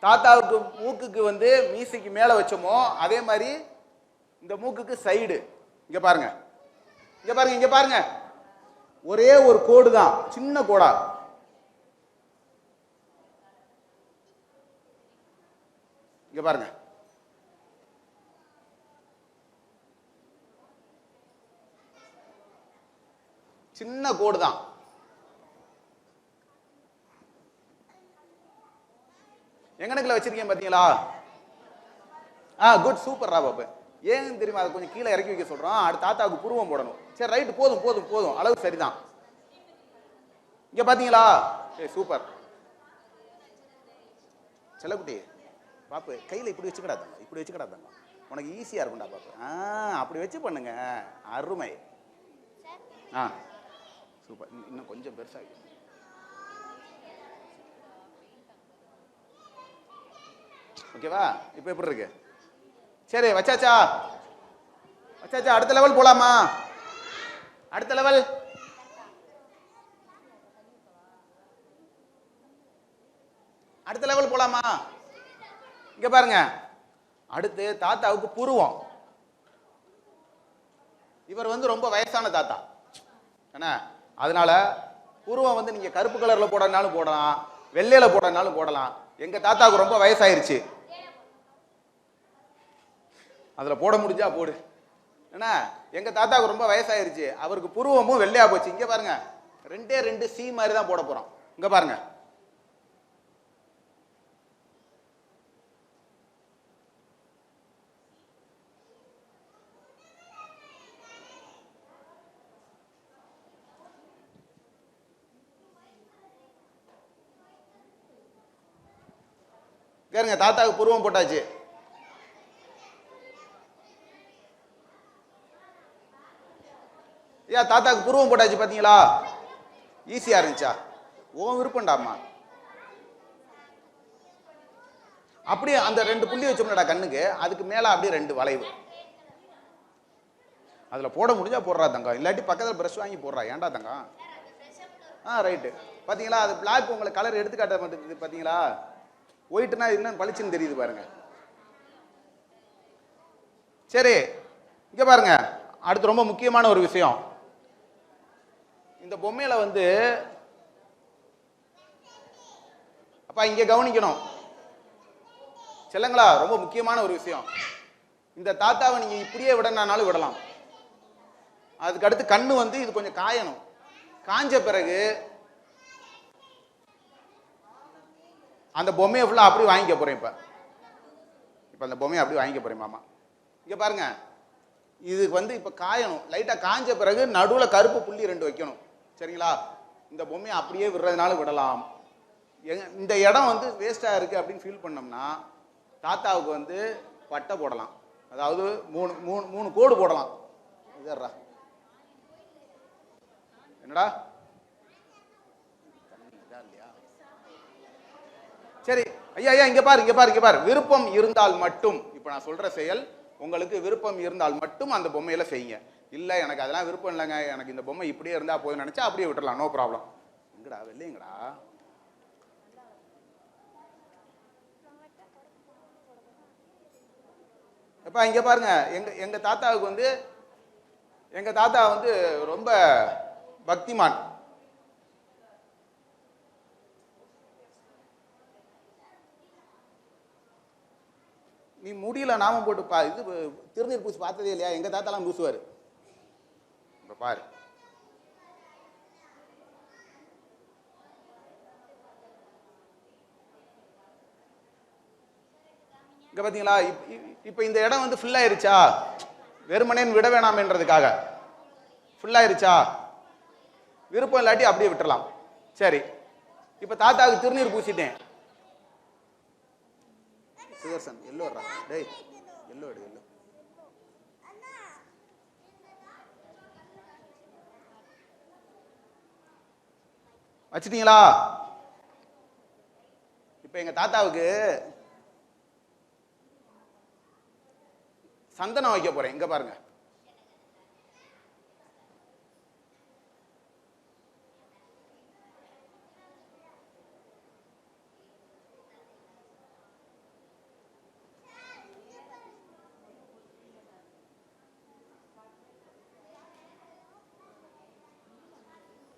தாத்தாவுக்கு மூக்குக்கு வந்து மீசைக்கு மேல வச்சோமோ அதே மாதிரி இந்த மூக்குக்கு சைடு. இங்க பாருங்க, இங்க பாருங்க, இங்க பாருங்க, ஒரே ஒரு கோடு தான், சின்ன கோடா. இங்க பாருங்க, சின்ன கோடு தான். எங்கனக்குள்ள வச்சிருக்கேன் பாத்தீங்களா? குட், சூப்பர் ரா பாப்பு. ஏன் தெரியுமா? அதை கொஞ்சம் கீழே இறக்கி வைக்க சொல்றோம். அடுத்த தாத்தாவுக்கு புருவம் போடணும். சரி, ரைட்டு, போதும் போதும் போதும், அளவு சரிதான். இங்க பாத்தீங்களா? சூப்பர். செல்லக்குட்டி பாப்பு, கையில இப்படி வச்சுக்கிடாதாங்க, இப்படி வச்சுக்கிடாதாங்க, உனக்கு ஈஸியா இருக்கும்டா பாப்பு. அப்படி வச்சு பண்ணுங்க, அருமை. சூப்பர். இன்னும் கொஞ்சம் பெருசா. ஓகேவா? இப்ப எப்படி இருக்கு? சரி, வச்சாச்சா? வச்சாச்சா? அடுத்த லெவல் போலாமா? அடுத்த லெவல். அடுத்த லெவல் போலாமா? இங்க பாருங்க, அடுத்து தாத்தாவுக்கு புருவம். இவர் வந்து ரொம்ப வயசான தாத்தா என்ன, அதனால புருவம் வந்து நீங்க கருப்பு கலர்ல போடனாலும் போடலாம், வெள்ளையில போடனாலும் போடலாம். எங்க தாத்தாவுக்கு ரொம்ப வயசாயிருச்சு, அதுல போட முடிஞ்சா போடு. என்ன, எங்க தாத்தாவுக்கு ரொம்ப வயசாயிருச்சு, அவருக்கு புருவமும் வெள்ளையா போச்சு. இங்க பாருங்க, 2 சி மாதிரி தான் போட போறோம். இங்க பாருங்க, கேளுங்க, தாத்தாவுக்கு புருவம் போட்டாச்சு. ஏன் தாத்தாவுக்கு புருவம் போட்டாச்சு பாத்தீங்களா? ஈஸியா இருந்துச்சா? ஓ விருப்பம்டாமா. அப்படியே அந்த 2 புள்ளி வச்சோம்லடா கண்ணுக்கு, அதுக்கு மேல அப்படியே 2 வளைவு. அதுல போட முடிஞ்சா போடுறா தங்கம், இல்லாட்டி பக்கத்துல பிரஷ் வாங்கி போடுறா. ஏன்டா தங்கம்? ரைட்டு. பாத்தீங்களா, அது பிளாக் உங்களுக்கு கலர் எடுத்து காட்ட மாட்டேங்குது பாத்தீங்களா? ஒயிட்னா இன்னும் பளிச்சுன்னு தெரியுது பாருங்க. சரி, இங்க பாருங்க, அடுத்து ரொம்ப முக்கியமான ஒரு விஷயம். இந்த பொம்மையில வந்து அப்பா இங்க கவனிக்கணும் செல்லங்களா, ரொம்ப முக்கியமான ஒரு விஷயம். இந்த தாத்தாவை நீங்க இப்படியே விடனாலும் விடலாம். அதுக்கு அடுத்து கண்ணு வந்து இது கொஞ்சம் காயணும். காஞ்ச பிறகு அந்த பொம்மையை ஃபுல்லா அப்படி வாங்கிக்க போறேன். இப்ப அந்த பொம்மையை அப்படி வாங்கிக்க போறேன் மாமா. இங்க பாருங்க, இதுக்கு வந்து இப்ப காயணும். லைட்டா காஞ்ச பிறகு நடுவுல கருப்பு புள்ளி 2 வைக்கணும். சரிங்களா? இந்த பொம்மையை அப்படியே விடுறதுனால விடலாம். இந்த இடம் வந்து வேஸ்டா இருக்கு அப்படின்னு ஃபீல் பண்ணோம்னா தாத்தாவுக்கு வந்து பட்டை போடலாம். அதாவது 3 கோடு போடலாம். இதர்றா என்னடா சரி ஐயா ஐயா, இங்க பாரு, இங்க பாரு, இங்க பாரு. விருப்பம் இருந்தால் மட்டும், இப்ப நான் சொல்ற செயல் உங்களுக்கு விருப்பம் இருந்தால் மட்டும் அந்த பொம்மையில செய்யுங்க. இல்ல எனக்கு அதெல்லாம் விருப்பம் இல்லைங்க, எனக்கு இந்த பொம்மை இப்படியே இருந்தா போதும் நினைச்சா அப்படியே விட்டுறலாம், நோ ப்ராப்ளம். எங்கடா வெள்ளையங்கடா? இப்போ இங்கே பாருங்க, எங்கள் தாத்தாவுக்கு வந்து எங்கள் தாத்தா வந்து ரொம்ப பக்திமான். நீ முடியல நாமம் போட்டு இது திருநீர் பூசி பார்த்ததே இல்லையா? எங்கள் தாத்தாலாம் பூசுவார். இப்போ பாரு, இங்கே பார்த்தீங்களா? இப்போ இந்த இடம் வந்து ஃபுல்லாயிருச்சா? வெறுமனேன்னு விட வேணாம்ன்றதுக்காக ஃபுல்லாயிருச்சா? விருப்பம் இல்லாட்டி அப்படியே விட்டுறலாம். சரி, இப்போ தாத்தாவுக்கு திருநீர் பூசிட்டேன். சுதர்சன் எல்லோ டேய், எல்லோ எடு, எல்லோ. வச்சிட்டீங்களா? இப்போ எங்க தாத்தாவுக்கு சந்தனம் வைக்க போறேன். இங்க பாருங்க,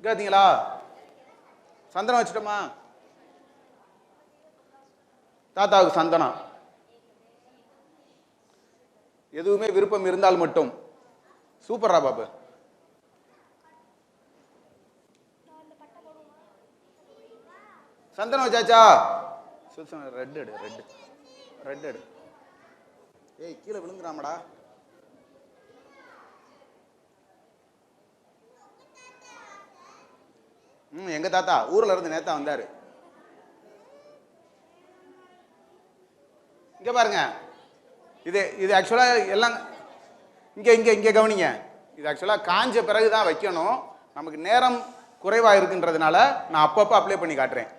கேட்டீங்களா? சந்தனம் வச்சுட்டோமா? தாத்தாவுக்கு சந்தனம். எதுவுமே விருப்பம் இருந்தால் மட்டும். சூப்பரா பாபு. சந்தனம் வச்சாச்சா? ரெட் எடு, ரெட் ரெட் எடு. ஏய், கீழே விழுந்துடாமடா. எங்க தாத்தா ஊர்ல இருந்து நேத்தா வந்தாரு. இங்க பாருங்க, இது ஆக்சுவலா எல்லாம் இங்க இங்க இங்க கவனிங்க. இது ஆக்சுவலா காஞ்ச பிறகுதான் வைக்கணும். நமக்கு நேரம் குறைவா இருக்குன்றதுனால நான் அப்பப்போ அப்ளை பண்ணி காட்டுறேன்.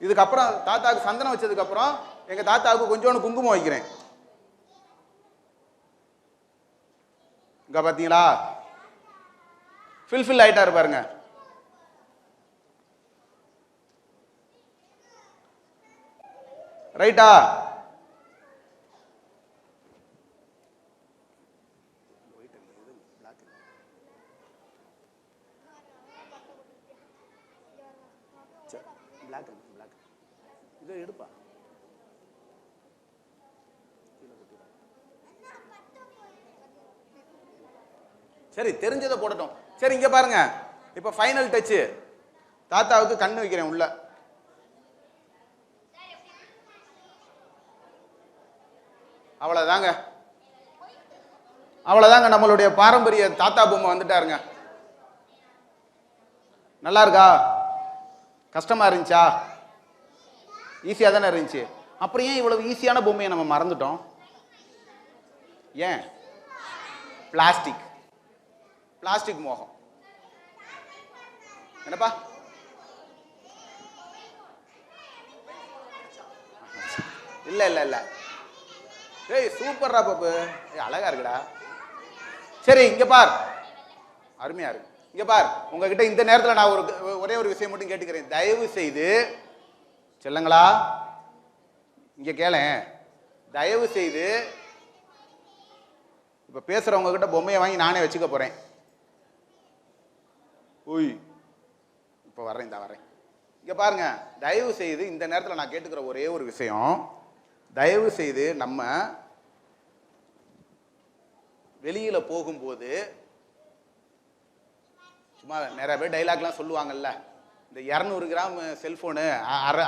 இதுக்கப்புறம் தாத்தாவுக்கு சந்தனம் வச்சதுக்கு அப்புறம் எங்க தாத்தாவுக்கு கொஞ்சோண்டு குங்குமம் வைக்கிறேன். இங்க பாத்தீங்களா? ஃபில் ஆயிட்டாரு பாருங்க. ரைட்டா? இதை எடுப்பா. சரி, தெரிஞ்சதை போடட்டும். சரி, இங்க பாருங்க, இப்ப ஃபைனல் டச். தாத்தாவுக்கு கண்ணு வைக்கிறேன் உள்ள. அவ்வளவுதாங்க, அவ்வளவுதாங்க. நம்மளுடைய பாரம்பரிய தாத்தா பொம்மை வந்துட்டாருங்க. நல்லா இருக்கா? கஷ்டமா இருந்துச்சா? ஈஸியா தானே இருந்துச்சு. அப்புறம் ஏன் இவ்வளவு ஈஸியான பொம்மையை நம்ம மறந்துட்டோம்? ஏன்? பிளாஸ்டிக் மோகம். என்னப்பா? இல்ல இல்ல இல்ல. ஏய், சூப்பர்ரா பாப்பு. அழகா இருக்குடா. சரி, இங்க பார், அருமையா இருக்கு. இங்க பார், உங்ககிட்ட இந்த நேரத்தில் நான் ஒரே ஒரு விஷயம் மட்டும் கேட்டுக்கிறேன். தயவு செய்து செல்லங்களா, இங்க கேளேன். தயவு செய்து இப்ப பேசுறவங்க கிட்ட பொம்மையை வாங்கி நானே வச்சுக்க போறேன். ஓய், இப்ப வர்றேன், இந்த வரேன். இங்க பாருங்க, தயவு செய்து இந்த நேரத்தில் நான் கேட்டுக்கிற ஒரே ஒரு விஷயம், தயவு செய்து நம்ம வெளியில போகும்போது சும்மா நிறைய பேர் டைலாக்லாம் சொல்லுவாங்கல்ல, இந்த 200 கிராம் செல்போனு,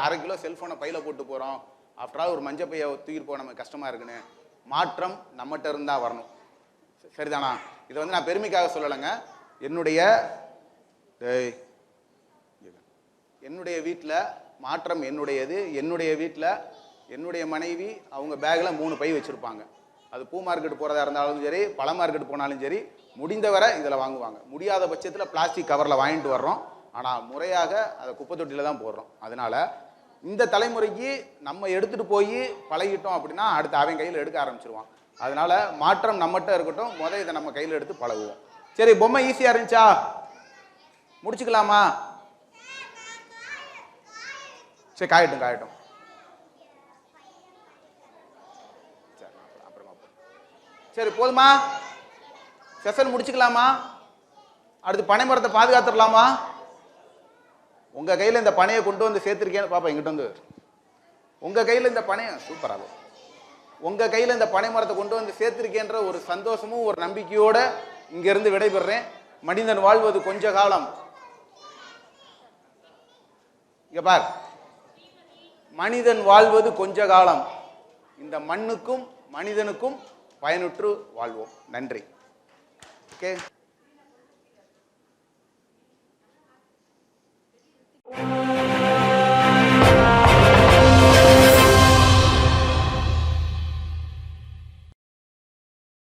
அரை கிலோ செல்போனை பையில போட்டு போறோம், ஆஃப்டர் ஆல் ஒரு மஞ்சள் பையை தூக்கிட்டு போக நமக்கு கஷ்டமா இருக்குன்னு. மாற்றம் நம்மகிட்ட இருந்தா வரணும். சரிதானா? இதை வந்து நான் பெருமைக்காக சொல்லலைங்க. என்னுடைய வீட்டில் மாற்றம் என்னுடையது. என்னுடைய வீட்டில் என்னுடைய மனைவி அவங்க பேக்கில் 3 பை வச்சுருப்பாங்க. அது பூ மார்க்கெட் போகிறதா இருந்தாலும் சரி, பழ மார்க்கெட் போனாலும் சரி, முடிந்தவரை இதில் வாங்குவாங்க. முடியாத பட்சத்தில் பிளாஸ்டிக் கவரில் வாங்கிட்டு வர்றோம். ஆனால் முறையாக அதை குப்பை தொட்டியில் தான் போடுறோம். அதனால் இந்த தலைமுறைக்கு நம்ம எடுத்துகிட்டு போய் பழகிட்டோம் அப்படின்னா அடுத்து அவன் கையில் எடுக்க ஆரம்பிச்சிருவான். அதனால் மாற்றம் நம்மகிட்ட இருக்கட்டும். இதை நம்ம கையில் எடுத்து பழகுவோம். சரி, பொம்மை ஈஸியாக இருந்துச்சா? முடிச்சுக்கலாமா? சரி, காயட்டும். சரி போதுமா? செஷன் முடிச்சுக்கலாமா? அடுத்து பனை மரத்தை பாதுகாத்துடலாமா? உங்க கையில இந்த பனையை கொண்டு வந்து சேர்த்திருக்கேன்னு பாப்பா, இங்கிட்ட வந்து உங்க கையில இந்த பனையை சூப்பராக உங்க கையில இந்த பனை மரத்தை கொண்டு வந்து சேர்த்திருக்கேன்ற ஒரு சந்தோஷமும் ஒரு நம்பிக்கையோட இங்க இருந்து விடைபெறேன். மனிதன் வாழ்வது கொஞ்ச காலம். இங்க பார், மனிதன் வாழ்வது கொஞ்ச காலம். இந்த மண்ணுக்கும் மனிதனுக்கும் பயனுற்று வாழ்வோம். நன்றி. ஓகே.